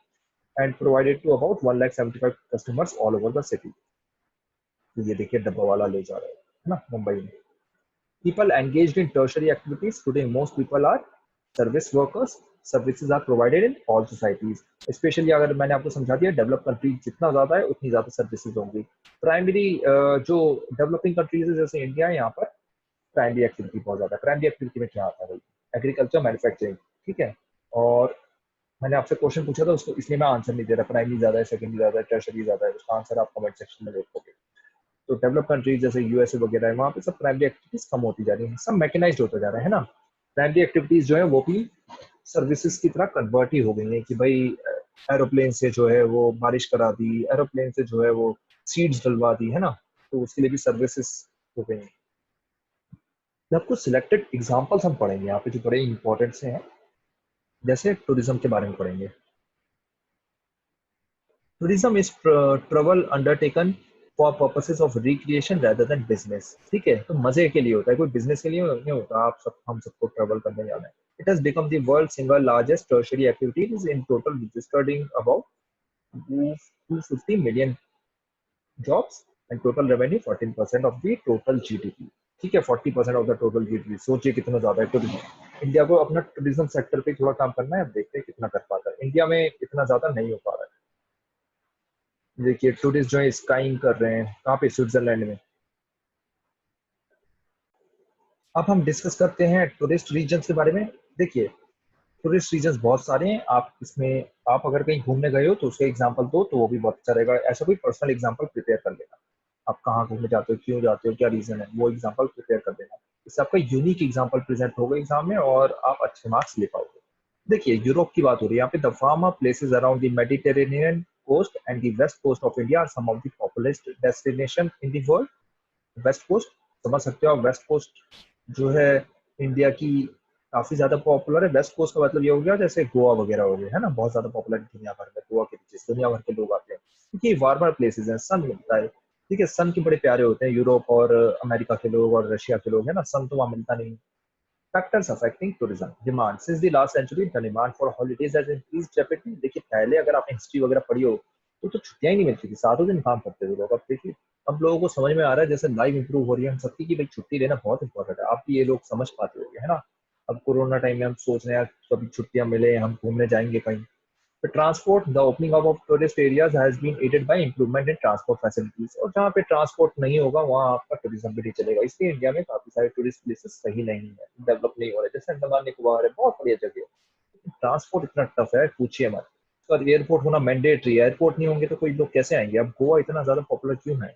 and provided to about 1,75,000 customers all over the city. तो ये देखिए डब्बा वाला ले जा रहा है ना मुंबई में। People engaged in tertiary activities. Today, most people are service workers. Services are provided in all societies. Especially अगर मैंने आपको समझा दिया, डेवलप कंट्री जितना ज्यादा है उतनी ज्यादा सर्विसेज होंगी। प्राइमरी जो डेवलपिंग कंट्रीज है जैसे इंडिया है, यहाँ पर प्राइमरी एक्टिविटी बहुत ज्यादा है। प्राइमरी एक्टिविटी में क्या आता है भाई? एग्रीकल्चर, मैन्युफैक्चरिंग, ठीक है। और मैंने आपसे क्वेश्चन पूछा था उसको, इसलिए मैं आंसर नहीं दे रहा, प्राइमरी ज्यादा है, सेकेंडरी ज्यादा है, टर्शरी ज्यादा है, उसका आंसर आप कमेंट सेक्शन में देखोगे। तो डेवलप कंट्रीज जैसे यूएसए वगैरह है, वहाँ पे सब प्राइमरी एक्टिविटीज कम होती जा रही है, सब मैकेनाइज्ड होता जा रहा है ना। प्राइमरी एक्टिविटीज जो है वो भी सर्विसेज की तरह कन्वर्ट ही हो गई है, कि भाई एरोप्लेन से जो है वो बारिश करा दी, एरोप्लेन से जो है वो सीड्स डलवा दी, है ना, तो उसके लिए भी सर्विसेज हो गई हैं। आपको सिलेक्टेड एग्जाम्पल्स हम पढ़ेंगे यहाँ पे जो बड़े इंपॉर्टेंट से हैं, जैसे टूरिज्म के बारे में पढ़ेंगे। Tourism is travel undertaken for purposes of recreation rather than business, ठीक है, तो मजे के लिए होता है, कोई बिजनेस के लिए नहीं होता। आप सब, हम सबको ट्रेवल करने जाना है। It has become the world single largest tertiary activities in total, registered in about 250 million jobs and total revenue 14% of the total GDP, ठीक है, 40% ऑफ द टोटल जीडीपी। सोचिए कितना ज्यादा है टूरिज्म। इंडिया को अपना टूरिज्म सेक्टर पे थोड़ा काम करना है, अब देखते हैं कितना कर पाता है। इंडिया में इतना ज्यादा नहीं हो पा रहा है। देखिए टूरिस्ट जो है स्काइंग कर रहे हैं, कहाँ पे? स्विट्जरलैंड में। अब हम डिस्कस करते हैं टूरिस्ट रीजन के बारे में। देखिए टूरिस्ट रीजन बहुत सारे हैं, आप इसमें, आप अगर कहीं घूमने गए हो तो उसका एग्जांपल दो तो वो भी बहुत अच्छा रहेगा। ऐसा कोई पर्सनल एग्जांपल प्रिपेयर कर लेना, आप कहाँ घूमने जाते हो, क्यों जाते हो, क्या रीजन है, वो एग्जांपल प्रिपेयर कर देना। इससे आपका यूनिक एग्जांपल प्रेजेंट होगा एग्जाम में और आप अच्छे मार्क्स ले पाओगे। देखिए यूरोप की बात हो रही है यहाँ पे। The former places around the Mediterranean coast and the west coast of India are some of the popular destination in the world. West coast समझ सकते हो आप, वेस्ट कोस्ट जो है इंडिया की काफी ज्यादा पॉपुलर है। वेस्ट कोस्ट का मतलब ये हो गया जैसे गोवा वगैरह हो गया, है ना, बहुत ज्यादा पॉपुलर दुनिया भर में, गोवा के बीचेस दुनिया भर के लोग आते हैं क्योंकि ये वार्मर प्लेसेस हैं, सन मिलता है, ठीक है, सन के बड़े प्यारे होते हैं। यूरोप और अमेरिका के लोग और रशिया के लोग, है ना, सन तो वहां मिलता नहीं। Factors affecting tourism demand since the last century, the demand for holidays has increased rapidly. देखिए पहले अगर आपने हिस्ट्री वगैरह पढ़ी हो तो छुट्टियां ही नहीं मिलती थी, सातों दिन काम करते थे लोग। अब देखिए अब लोगों को समझ में आ रहा है, जैसे लाइफ इंप्रूव हो रही है हम सबकी, कि भाई छुट्टी लेना बहुत इंपॉर्टेंट है। आप भी ये लोग समझ पाते होंगे, है ना। अब कोरोना टाइम में हम सोच रहे हैं कभी छुट्टियां मिले, हम घूमने जाएंगे कहीं। The transport, the opening up of tourist areas has been aided by improvement in transport facilities। और जहाँ पे ट्रांसपोर्ट नहीं होगा वहाँ आपका टूरिज्म भी नहीं चलेगा। इसलिए इंडिया में काफी सारे टूरिस्ट प्लेसेस सही नहीं है, डेवलप नहीं हो रहे, जैसे अंडमान निकोबार है, बहुत बढ़िया जगह है। ट्रांसपोर्ट इतना टफ है, पूछिए मत। और एयरपोर्ट होना मैंडेटरी है, एयरपोर्ट नहीं होंगे तो कोई लोग कैसे आएंगे। अब गोवा इतना ज्यादा पॉपुलर क्यों है?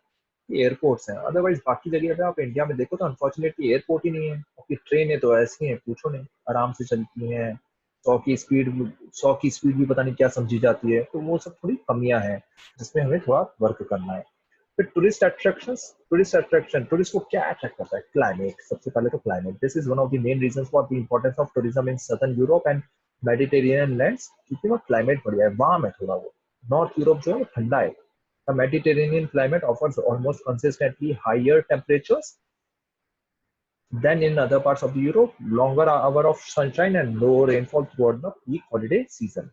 एयरपोर्ट्स हैं, अदरवाइज बाकी जगह पे आप इंडिया में देखो तो अनफॉर्चुनेटली एयरपोर्ट ही नहीं है। आपकी ट्रेनें तो ऐसी हैं पूछो नहीं, आराम से चलती हैं, 100 की स्पीड, 100 की स्पीड भी पता नहीं क्या समझी जाती है। तो वो सब थोड़ी कमियां हैं जिसमें हमें थोड़ा वर्क करना है। फिर tourist attractions, tourist attraction, tourist को क्या अट्रैक्ट करता है? क्लाइमेट, सबसे पहले तो climate. This is one of the main reasons for the importance of tourism in southern Europe and Mediterranean lands, क्योंकि वो क्लाइमेट बढ़िया है, वार्म है थोड़ा। वो नॉर्थ यूरोप जो है वो ठंडा है। The Mediterranean climate offers almost consistently higher temperatures than in other parts of Europe, longer hour of sunshine and low rainfall throughout the peak holiday season.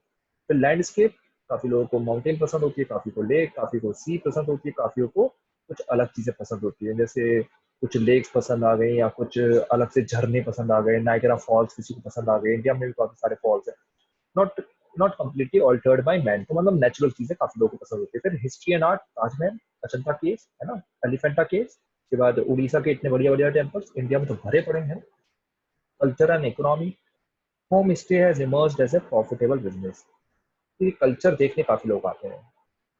फिर लैंडस्केप, काफी लोगों को माउंटेन पसंद होती है, काफी को लेक, काफी को सी पसंद होती है, काफी को कुछ अलग चीजें पसंद होती है, जैसे कुछ लेक्स पसंद आ गई या कुछ अलग से झरने पसंद आ गए, नाइगरा फॉल्स किसी को पसंद आ गए। इंडिया में भी काफी सारे फॉल्स है, not not completely altered by man, तो मतलब नेचुरल चीजें काफी लोगों को पसंद होती है। फिर history and art, Taj Mahal, Ajanta caves है ना, एलिफेंटा केव्स के बाद उड़ीसा के इतने बढ़िया बढ़िया टेम्पल्स इंडिया में तो भरे पड़े हैं। Culture and economy, home stay has emerged as a profitable business. ये कल्चर देखने काफी लोग आते हैं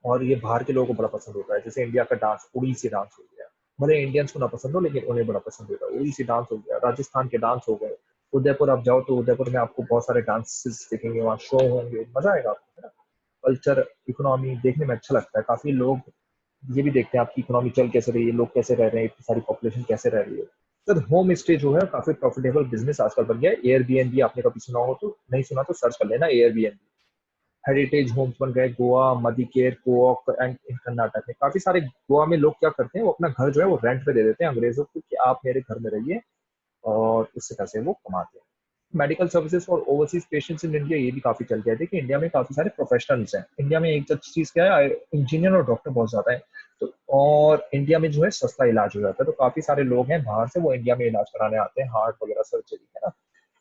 और ये बाहर के लोगों को बड़ा पसंद होता है, जैसे इंडिया का डांस, उड़ीसी डांस हो गया, भले इंडियंस को ना पसंद हो लेकिन उन्हें बड़ा पसंद होता है। उड़ीसी डांस हो गया, राजस्थान के डांस हो गए, उदयपुर आप जाओ तो उदयपुर में आपको बहुत सारे डांसेस दिखेंगे, वहाँ शो होंगे, मजा आएगा आपको, है ना। कल्चर इकोनॉमी देखने में अच्छा लगता है, काफी लोग ये भी देखते हैं आपकी इकोनॉमी चल कैसे रही है, लोग कैसे रह रहे हैं, इतनी सारी पॉपुलेशन कैसे रह रही है। सर होम स्टे जो है काफी प्रॉफिटेबल बिजनेस आजकल बन गया है। एयरबीएनबी आपने कभी सुना हो, तो नहीं सुना तो सर्च कर लेना एयरबीएनबी। हेरिटेज होम्स बन गए गोवा, मदिकेर, कोऑक एंड इन कर्नाटक में काफी सारे। गोवा में लोग क्या करते हैं, वो अपना घर जो है वो रेंट पे दे देते हैं अंग्रेजों को कि आप मेरे घर में रहिए, और उससे पैसे वो कमाते हैं। Medical services for overseas patients in India, ये भी काफी चल गया है। देखिए इंडिया में काफी सारे प्रोफेशनल्स हैं, इंडिया में एक अच्छी चीज क्या है, इंजीनियर और डॉक्टर बहुत ज्यादा है, तो और इंडिया में जो है सस्ता इलाज हो जाता है, तो काफी सारे लोग हैं बाहर से वो इंडिया में इलाज कराने आते हैं, हार्ट वगैरह सर्जरी, है ना।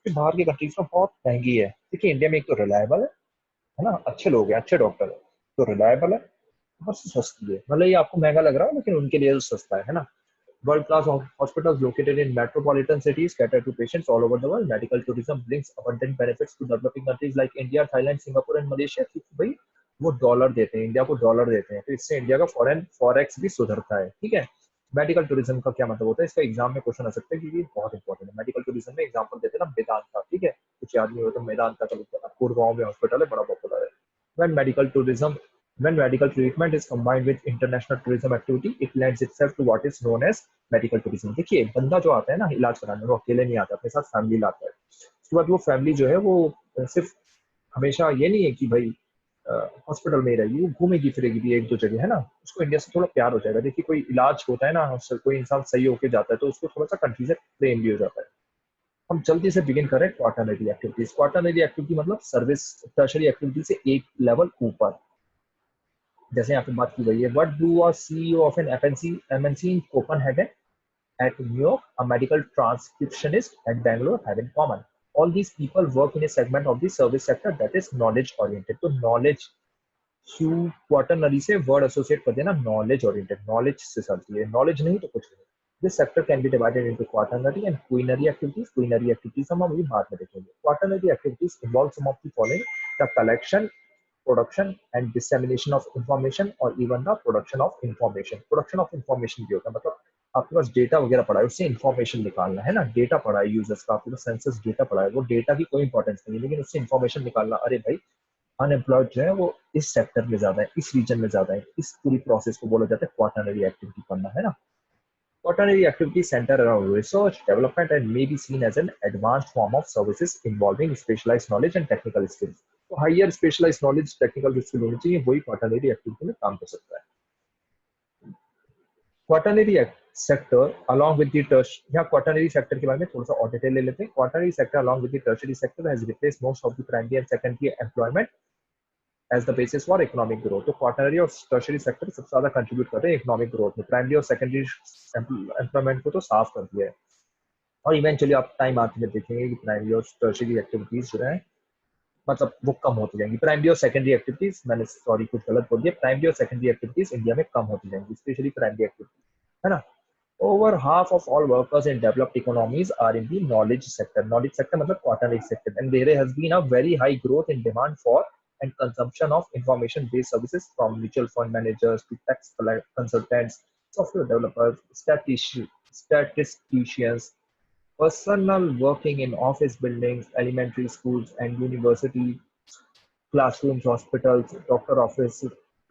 फिर बाहर की कंट्रीज में बहुत महंगी है। देखिए इंडिया में एक तो रिलायबल है ना, अच्छे लोग हैं, अच्छे डॉक्टर है, तो रिलायबल है, बहुत सस्ती है, मतलब ये आपको महंगा लग रहा है लेकिन उनके लिए तो सस्ता है ना। World class hospitals located in metropolitan cities cater to patients all over the world. Medical tourism brings abundant benefits to developing countries like India, Thailand, Singapore and Malaysia, क्योंकि भाई वो डॉलर देते हैं, इंडिया को डॉलर देते हैं, तो इससे इंडिया का फॉरेन फॉरेक्स भी सुधरता है, ठीक है। मेडिकल टूरिज्म का क्या मतलब होता है, इसका एग्जाम में क्वेश्चन आ सकता है क्योंकि ये बहुत इंपॉर्टेंट है। मेडिकल टूरिज्म में एग्जाम्पल देते हैं ना वेदांता, ठीक है, कुछ याद नहीं हो तो वेदांता का गुड़गांव में हॉस्पिटल है, बड़ा पॉपुलर है। when medical tourism when medical treatment is combined with international tourism activity, it lends itself to what is known as medical tourism. देखिए बंदा जो आता है ना इलाज कराने, वो अकेले नहीं आता, अपने साथ फैमिली लाता है। उसके बाद वो फैमिली जो है वो सिर्फ हमेशा ये नहीं है कि भाई हॉस्पिटल में ही रहेगी, वो घूमेगी फिरेगी भी एक दो जगह, है ना। उसको इंडिया से थोड़ा प्यार हो जाएगा। देखिए कोई इलाज होता है ना, कोई इंसान सही होके जाता है तो उसको थोड़ा सा कंट्री से प्रेम भी हो जाता है। हम जल्दी से बिगिन करें क्वार्टरनरी एक्टिविटीज। क्वार्टरनरी एक्टिविटी मतलब सर्विस टर्शरी एक्टिविटी से एक लेवल ऊपर। जैसे यहाँ पे बात की गई है, what do a CEO of an MNC in Copenhagen at New York, a medical transcriptionist at Bangalore have in common. All these people work in a segment of the service sector that is knowledge oriented. तो knowledge Q quaternary से word associate कर देना, knowledge oriented, knowledge से चलती है, knowledge नहीं तो कुछ नहीं। This sector can be divided into quaternary and quinary activities. Quinary activities हम अभी बाद में देखेंगे। Quaternary activities involve some of the following: the collection, production and dissemination of information और even the production of information. Production of information भी होता है, मतलब आपके पास डेटा वगैरह पड़ा है, उससे इंफॉर्मेशन निकालना है ना। डेटा पड़ा है यूजर्स का, आपके पास सेंसस डेटा पड़ा है, वो डेटा की कोई इंपॉर्टेंस नहीं है लेकिन उससे इंफॉर्मेशन निकालना। अरे भाई अनएम्प्लॉयड जो है वो इस सेक्टर में ज्यादा है, इस रीजन में ज्यादा है, इस पूरी प्रोसेस को बोला जाता है क्वार्टरनरी एक्टिविटी करना, है ना। Quaternary activities center around research, development, and may be seen as an advanced form of services involving specialized knowledge and technical skills. तो higher specialised knowledge, technical skill होनी चाहिए, वही क्वार्टरनरी एक्टिविटी में काम कर सकता है। Quaternary sector along with the tertiary, यहाँ क्वार्टरनरी सेक्टर के बारे में थोड़ा सा और डिटेल ले लेते हैं। Quaternary sector along with the tertiary sector has replaced most of the primary and secondary employment as the basis for economic growth. तो क्वार्टरनरी और टर्शरी सेक्टर सबसे ज्यादा कंट्रीब्यूट करते हैं इकोनॉमिक ग्रोथ में। प्राइमरी और सेकेंडरी एम्प्लॉयमेंट को तो साफ कर दिया है, और इवेंचुअली आप टाइम आते में देखेंगे कि प्राइमरी और टर्शरी एक्टिविटीज जो है मतलब वो कम होती जाएंगी। प्राइमरी और सेकेंडरी एक्टिविटीज, मैंने सॉरी कुछ गलत बोल दिया, प्राइमरी और सेकेंडरी एक्टिविटीज इंडिया में कम होती जाएंगी, स्पेशली प्राइमरी एक्टिविटीज, है ना। Over half of all workers in developed economies are in the knowledge sector. Knowledge sector मतलब quaternary sector, and there has been a very high growth in demand for and consumption of information-based services from mutual fund managers to tax consultants, software developers, statisticians, personnel working in office buildings, elementary schools, and university classrooms, hospitals,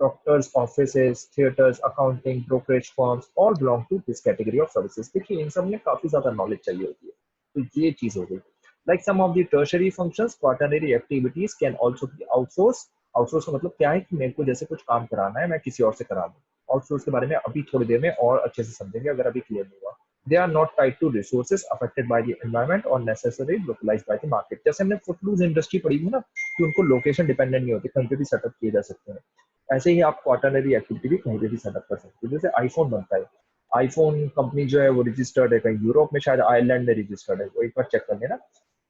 doctors' offices, theaters, accounting, brokerage firms, all belong to this category of services. देखिए इन सब में काफी ज्यादा knowledge चाहिए होती है, तो ये चीज हो गई। Like some of the tertiary functions, quaternary activities can also be outsourced. Outsource का मतलब क्या है कि मेरे को जैसे कुछ काम कराना है, मैं किसी और से करा दूं। आउटसोर्स के बारे में अभी थोड़ी देर में और अच्छे से समझेंगे अगर अभी क्लियर नहीं हुआ। They are not tied to resources affected by the environment or necessarily localized by the market. जैसे हमने फुटलूज इंडस्ट्री पढ़ी थी ना कि उनको लोकेशन डिपेंडेंट नहीं होती, कहीं पे भी सेटअप किए जा सकते हैं, ऐसे ही आप क्वाटरनरी एक्टिविटी भी कहीं पे भी सेटअप कर सकते हैं। जैसे आईफोन बनता है, आईफोन कंपनी जो है वो रजिस्टर्ड है कहीं यूरोप में, शायद आयरलैंड में रजिस्टर्ड है, वो एक बार चेक कर लेना।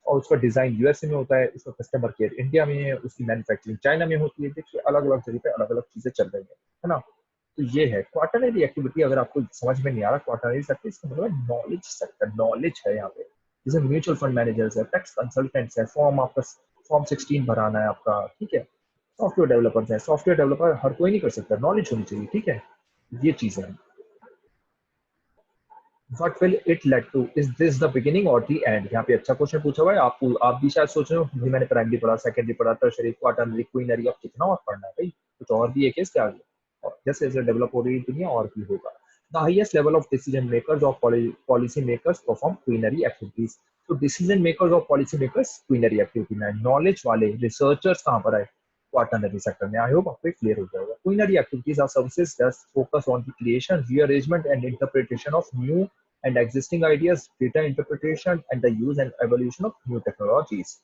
और उसका डिजाइन यूएसए में होता है, उसका कस्टमर केयर इंडिया में है, उसकी मैन्युफैक्चरिंग चाइना में होती है। देखिए अलग अलग जगह पे अलग अलग चीजें चल रही है ना। तो ये है क्वार्टरनरी एक्टिविटी। अगर आपको समझ में नहीं आ रहा क्वार्टरनरी सेक्टर, इसका मतलब नॉलेज सेक्टर, नॉलेज है यहाँ पे। जैसे म्यूचुअल फंड मैनेजर्स है, टैक्स कंसल्टेंट्स है, फॉर्म आपका फॉर्म 16 भराना है आपका, ठीक है। सॉफ्टवेयर डेवलपर्स है, सॉफ्टवेयर डेवलपर हर कोई नहीं कर सकता, नॉलेज होनी चाहिए, ठीक है। ये चीजें हैं। What will it lead to? Is this the beginning or the end? यहाँ पे अच्छा क्वेश्चन पूछा हुआ है। आप भी शायद सोच रहे हो कि मैंने प्राइमरी पढ़ा, सेकेंडरी पढ़ा, टर्शरी, क्वार्टरनरी, क्वीनरी, अब कितना और पढ़ना है भाई, कुछ और भी है क्या इसके आगे? और जैसे जैसे डेवलप हो रही है दुनिया और भी होगा। The highest level of decision makers of policy makers perform quinary activities. तो डिसीजन मेकर्स और पॉलिसी मेकर्स क्वीनरी एक्टिविटी में, नॉलेज वाले रिसर्चर्स कहाँ पर आए? quaternary sector में। आई होप आपको क्लियर हो जाएगा। Culinary activities are services that focus on the creation, rearrangement, and interpretation of new and existing ideas, data interpretation, and the use and evolution of new technologies.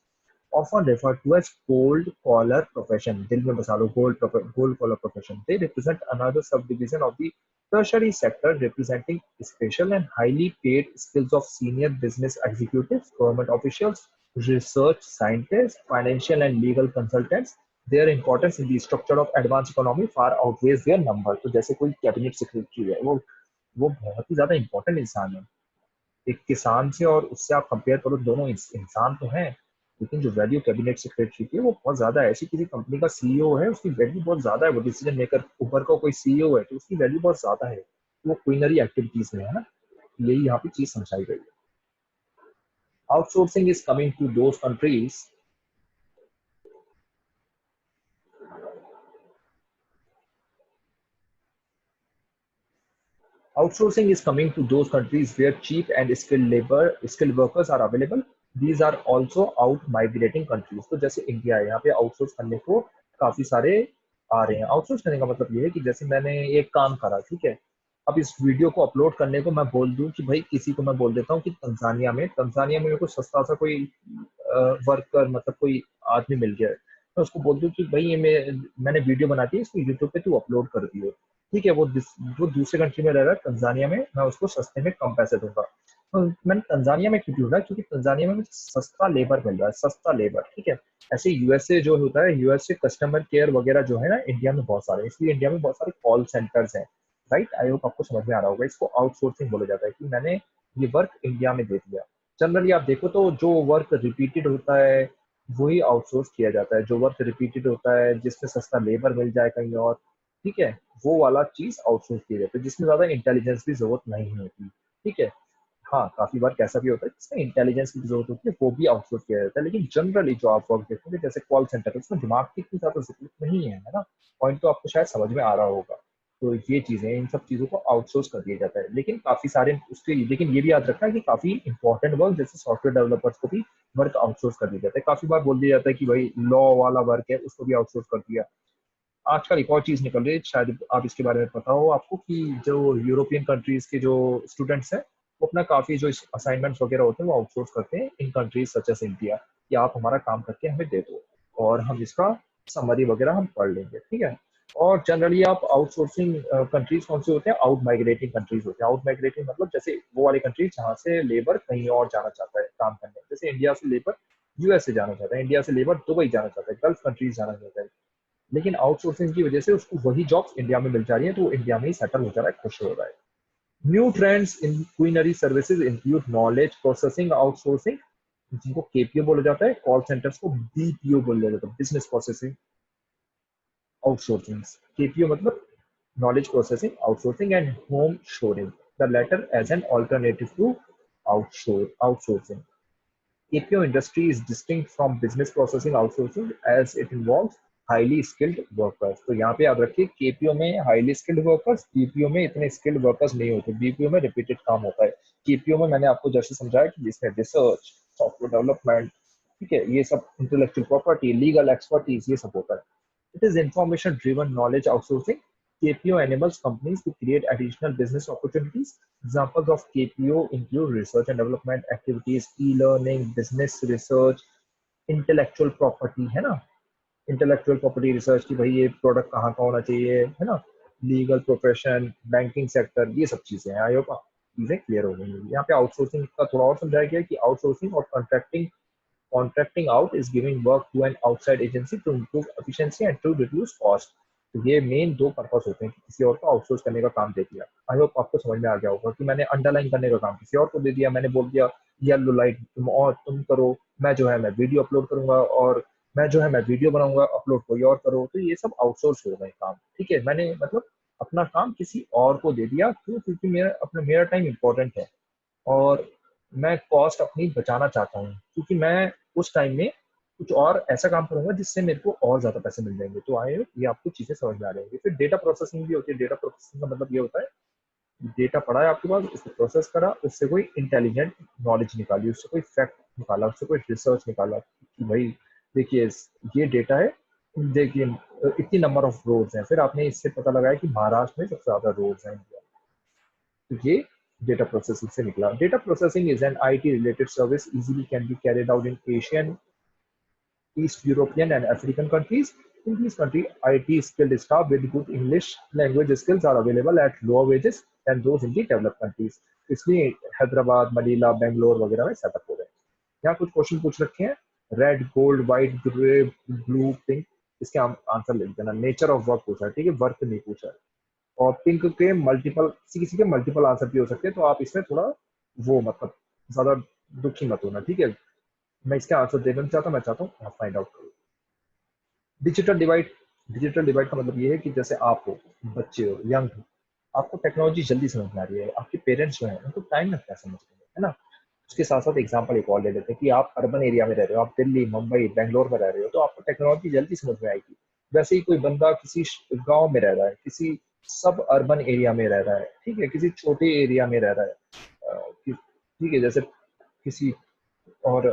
Often referred to as gold collar profession. दिल में बसा लो, gold collar profession. They represent another subdivision of the tertiary sector, representing special and highly paid skills of senior business executives, government officials, research scientists, financial and legal consultants. Their importance in the structure of advanced economy far outweighs their number. तो जैसे कोई cabinet secretary है, वो बहुत ही ज्यादा important इंसान है। एक किसान से और उससे आप कंपेयर करो, दोनों इंसान तो हैं, लेकिन जो वैल्यू कैबिनेट सेक्रेटरी की है वो बहुत ज्यादा है। ऐसी किसी कंपनी का सीईओ है, उसकी वैल्यू बहुत ज्यादा है। वो डिसीजन मेकर ऊपर का कोई सीईओ है तो उसकी वैल्यू बहुत ज्यादा है। वो क्वीनरी एक्टिविटीज में है ना, यही यहाँ पे चीज समझाई गई है। Outsourcing is coming to those countries. Outsourcing is coming to those countries where cheap and skilled workers are available. These are also out migrating countries. तो जैसे इंडिया है, यहाँ पे आउटसोर्स करने को काफी सारे आ रहे हैं। आउटसोर्स करने का मतलब ये है कि जैसे मैंने एक काम करा, ठीक है, अब इस वीडियो को अपलोड करने को मैं बोल दूं कि भाई किसी को मैं बोल देता हूँ कि तंजानिया में मेरे को सस्ता सा कोई वर्कर, मतलब कोई आदमी मिल गया है, मैं उसको बोल दूं कि भाई ये मैंने वीडियो बना दी है, इसको यूट्यूब पे तू अपलोड कर दियो, ठीक है। वो दूसरे कंट्री में रह रहा है, तंजानिया में, मैं उसको सस्ते में कम पैसे दूंगा। तो मैंने तंजानिया में क्यों ढूंढा? क्योंकि तंजानिया में मुझे सस्ता लेबर मिल रहा है, सस्ता लेबर, ठीक है। ऐसे यूएसए जो होता है, यूएसए कस्टमर केयर वगैरह जो है ना, इंडिया में बहुत सारे, इसलिए इंडिया में बहुत सारे कॉल सेंटर्स हैं, राइट। आई होप आपको समझ में आ रहा होगा। इसको आउटसोर्सिंग बोला जाता है कि मैंने ये वर्क इंडिया में दे दिया। जनरली आप देखो तो जो वर्क रिपीटेड होता है वही आउटसोर्स किया जाता है। जो वर्क रिपीटेड होता है जिसमें सस्ता लेबर मिल जाए कहीं और, ठीक है, वो वाला चीज आउटसोर्स किया जाता है, जिसमें ज्यादा इंटेलिजेंस की जरूरत नहीं होती, ठीक है। हाँ, काफी बार कैसा भी होता है जिसमें इंटेलिजेंस की जरूरत होती है, वो भी आउटसोर्स किया जाता है। लेकिन जनरली जो आप वर्क देखोगे जैसे कॉल सेंटर, उसमें दिमाग की इतनी ज्यादा जरूरत नहीं है ना। पॉइंट तो आपको शायद समझ में आ रहा होगा। तो ये चीजें, इन सब चीजों को आउटसोर्स कर दिया जाता है। लेकिन काफी सारे उसके, लेकिन ये भी याद रखना है कि काफी इंपॉर्टेंट वर्क जैसे सॉफ्टवेयर डेवलपर्स को भी वर्क आउटसोर्स कर दिया जाता है। काफी बार बोल दिया जाता है कि भाई लॉ वाला वर्क है उसको भी आउटसोर्स कर दिया। आजकल एक और चीज निकल रही है, शायद आप इसके बारे में पता हो आपको, कि जो यूरोपियन कंट्रीज के जो स्टूडेंट्स हैं वो अपना काफी जो असाइनमेंट्स वगैरह होते हैं वो आउटसोर्स करते हैं इन कंट्रीज सच एस इंडिया, कि आप हमारा काम करके हमें दे दो और हम इसका समरी वगैरह हम पढ़ लेंगे, ठीक है। और जनरली आप आउटसोर्सिंग कंट्रीज कौन से होते हैं? आउट माइग्रेटिंग कंट्रीज होते हैं। आउट माइग्रेटिंग मतलब जैसे वो वाली कंट्रीज जहाँ से लेबर कहीं और जाना चाहता है काम करने। जैसे इंडिया से लेबर यूएसए जाना चाहता है, इंडिया से लेबर दुबई जाना चाहता है, गल्फ कंट्रीज जाना चाहता है। लेकिन आउटसोर्सिंग की वजह से उसको वही जॉब्स इंडिया में मिल जा रही है, तो वो इंडिया में ही सेटल हो जा रहा है, खुश हो रहा है। New trends in quinary services include knowledge processing outsourcing, जिनको केपीओ बोला जाता है, कॉल सेंटर्स को बीपीओ बोला जाता है, बिजनेस प्रोसेसिंग आउटसोर्सिंग। केपीओ मतलब knowledge processing outsourcing, and home shoring, the latter as an alternative to outsourcing. APO industry is distinct from business processing outsourcing as it involves highly skilled workers. तो यहाँ पे याद रखिए, KPO में highly skilled workers, BPO में इतने skilled workers नहीं होते। बीपीओ में रिपीटेड काम होता है। केपीओ में मैंने आपको जैसे समझाया कि जिसमें रिसर्च, सॉफ्टवेयर डेवलपमेंट, ठीक है, ये सब इंटेलेक्चुअल प्रॉपर्टी, लीगल एक्सपर्टीज, ये सब होता है। It is information driven knowledge outsourcing, KPO enables companies to create additional business opportunities. Examples of KPO include research and development activities, e-learning, business research, intellectual property, है ना, intellectual property research की भाई ये product कहाँ का होना चाहिए, है ना, लीगल प्रोफेशन, बैंकिंग सेक्टर, ये सब चीजें हैं। आई होप चीजें क्लियर हो गई। यहाँ पे आउटसोर्सिंग का थोड़ा और समझाया गया कि आउटसोर्सिंग और contracting out is giving work to an outside agency to improve efficiency and to reduce cost। तो ये मेन दो पर्पस होते हैं कि किसी और को आउटसोर्स करने का काम दे दिया। आई होप आपको समझ में आ गया होगा कि मैंने अंडरलाइन करने का काम किसी और को दे दिया, मैंने बोल दिया येलो लाइट तुम करो, मैं जो है मैं वीडियो अपलोड करूंगा, और मैं जो है मैं वीडियो बनाऊंगा, अपलोड कोई और करो। तो ये सब आउटसोर्स हो गए काम, ठीक है। मैंने मतलब अपना काम किसी और को दे दिया, क्यों? क्योंकि मेरा टाइम इंपॉर्टेंट है और मैं कॉस्ट अपनी बचाना चाहता हूँ, क्योंकि मैं उस टाइम में कुछ और ऐसा काम करूंगा जिससे मेरे को और ज्यादा पैसे मिल जाएंगे। तो आए ये आपको चीजें समझ में आ जाएंगी। फिर डेटा प्रोसेसिंग भी होती है। डेटा प्रोसेसिंग का मतलब ये होता है डेटा पड़ा है आपके पास, उसको प्रोसेस करा, उससे कोई इंटेलिजेंट नॉलेज निकाली, उससे कोई फैक्ट निकाला, उससे कोई रिसर्च निकाला कि भाई देखिए ये डेटा है, देखिए इतनी नंबर ऑफ रोड्स हैं, फिर आपने इससे पता लगाया कि महाराष्ट्र में सबसे ज्यादा रोड्स हैं इंडिया में। तो ये डेटा प्रोसेसिंग से निकला। Data processing is an IT related service easily can be carried out in Asian, East European and African countries. In these countries, IT skilled staff with good English language skills are available at lower wages than those in the developed countries. इसलिए Hyderabad, Manila, Bangalore वगैरह में setup हो गए। यहाँ कुछ question पूछ रखे हैं, red, gold, white, grey, blue, pink. इसके आंसर लिख देना। नेचर ऑफ वर्क पूछा है, ठीक है, वर्क नहीं पूछा है। और पिंक के मल्टीपल, किसी किसी के मल्टीपल आंसर भी हो सकते हैं, तो आप इसमें थोड़ा वो मतलब ज्यादा दुखी मत होना, ठीक है। मैं इसका आंसर देना चाहता हूँ, मैं चाहता हूँ आप फाइंड आउट करो। डिजिटल डिवाइड का मतलब ये है कि जैसे आप हो, बच्चे हो, यंग हो, आपको टेक्नोलॉजी जल्दी समझ में आ रही है, आपके पेरेंट्स जो है उनको टाइम लगता है समझने में, है ना। उसके साथ साथ एग्जांपल एक और ले लेते हैं कि आप अर्बन एरिया में रह रहे हो, आप दिल्ली, मुंबई, बेंगलोर में रह रहे हो, तो आपको टेक्नोलॉजी जल्दी समझ में आएगी। वैसे ही कोई बंदा किसी गांव में रह रहा है, किसी सब अर्बन एरिया में रह रहा है, ठीक है, किसी छोटे एरिया में रह रहा है, ठीक है, जैसे किसी और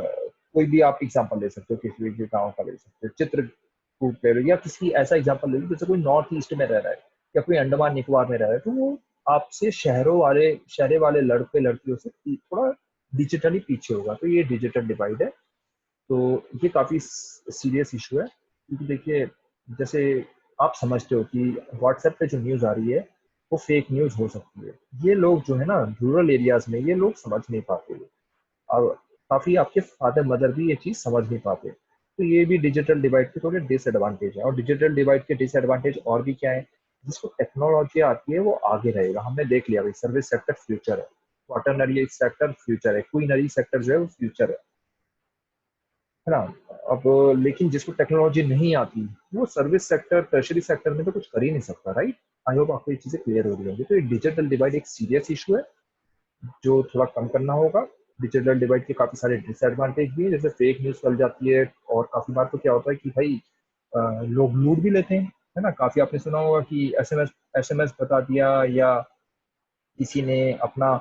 कोई भी आप एग्जांपल ले सकते हो, किसी भी गाँव का ले सकते हो, चित्रकूट ले लो, या किसी ऐसा एग्जांपल ले लो जैसे कोई नॉर्थ ईस्ट में रह रहा है या कोई अंडमान निकोबार में रह रहा है, तो वो आपसे शहरे वाले लड़के लड़कियों से थोड़ा डिजिटली पीछे होगा। तो ये डिजिटल डिवाइड है। तो ये काफी सीरियस इशू है, क्योंकि देखिए जैसे आप समझते हो कि व्हाट्सएप पे जो न्यूज आ रही है वो फेक न्यूज हो सकती है। ये लोग जो है ना रूरल एरियाज में, ये लोग समझ नहीं पाते, और काफी आपके फादर मदर भी ये चीज समझ नहीं पाते। तो ये भी डिजिटल डिवाइड के थोड़े डिसएडवांटेज है। और डिजिटल डिवाइड के डिसएडवांटेज और भी क्या है? जिसको टेक्नोलॉजी आती है वो आगे रहेगा। हमने देख लिया भाई, सर्विस सेक्टर फ्यूचर है, क्वाटरनरी सेक्टर फ्यूचर है, क्वीनरी सेक्टर जो है वो फ्यूचर है ना। अब लेकिन जिसको टेक्नोलॉजी नहीं आती वो सर्विस सेक्टर, टर्शरी सेक्टर में तो कुछ कर ही नहीं सकता, राइट। आई होप आपको ये चीजें क्लियर हो रही होंगी। तो ये डिजिटल डिवाइड एक सीरियस इशू है जो थोड़ा कम करना होगा। डिजिटल डिवाइड के काफी सारे डिसएडवांटेज भी है, जैसे फेक न्यूज फैल जाती है, और काफी बार तो क्या होता है कि भाई लोग लूट भी लेते हैं, है ना। काफी आपने सुना होगा कि एसएमएस बता दिया, या किसी ने अपना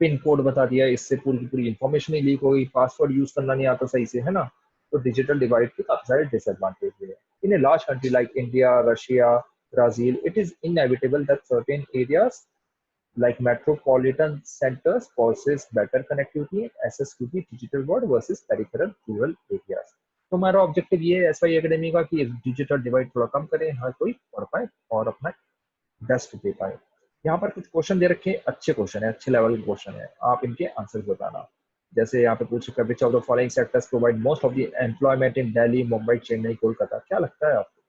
पिन कोड बता दिया, इससे पूरी की पूरी इंफॉर्मेशन ही लीक हो गई, पासवर्ड यूज करना नहीं आता सही से, है ना। तो डिजिटल डिवाइड के काफी सारे डिसएडवांटेज भी है। In a large country like India, Russia, Brazil, it is inevitable that certain areas like metropolitan centers possess better connectivity and access to the digital world versus peripheral rural areas। तो हमारा objective ये है SY academy का कि digital divide थोड़ा कम करें, हर कोई पढ़ पाए और अपना बेस्ट दे पाए। यहाँ पर कुछ क्वेश्चन दे रखे हैं, अच्छे क्वेश्चन है, अच्छे लेवल के क्वेश्चन है, आप इनके आंसर बताना। जैसे यहाँ पे पूछ रखा है which of the following sectors provide most of the employment in Delhi, Mumbai, Chennai, Kolkata. क्या लगता है आपको?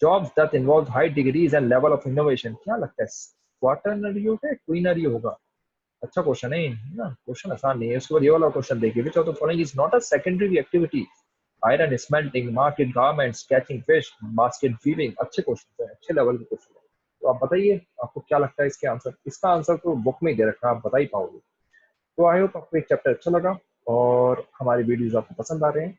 Jobs that involve high degrees and level of innovation. क्या लगता है, क्वाटरनरी होगा, क्वीनरी होगा? अच्छा क्वेश्चन है ना, क्वेश्चन आसान नहीं है। उसके बाद ये वाला क्वेश्चन देखिए, which of the following is not a secondary activity? Iron smelting, market garments, catching fish, basket weaving. अच्छे क्वेश्चन है, अच्छे लेवल के क्वेश्चन है। तो आप बताइए आपको क्या लगता है इसके आंसर? इसका आंसर तो बुक में ही दे रखा है, आप बता ही पाओगे। तो आई होप आपको एक चैप्टर अच्छा लगा और हमारी वीडियोज आपको पसंद आ रहे हैं।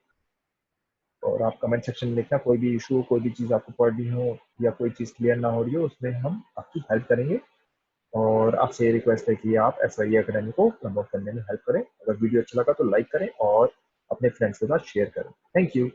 और आप कमेंट सेक्शन में लिखना कोई भी इशू, कोई भी चीज़ आपको पढ़नी हो या कोई चीज़ क्लियर ना हो रही हो, उसमें हम आपकी हेल्प करेंगे। और आपसे ये रिक्वेस्ट है कि आप एसवाई अकेडमी को प्रमोट करने में हेल्प करें। अगर वीडियो अच्छा लगा तो लाइक करें और अपने फ्रेंड्स के साथ शेयर करें। Thank you.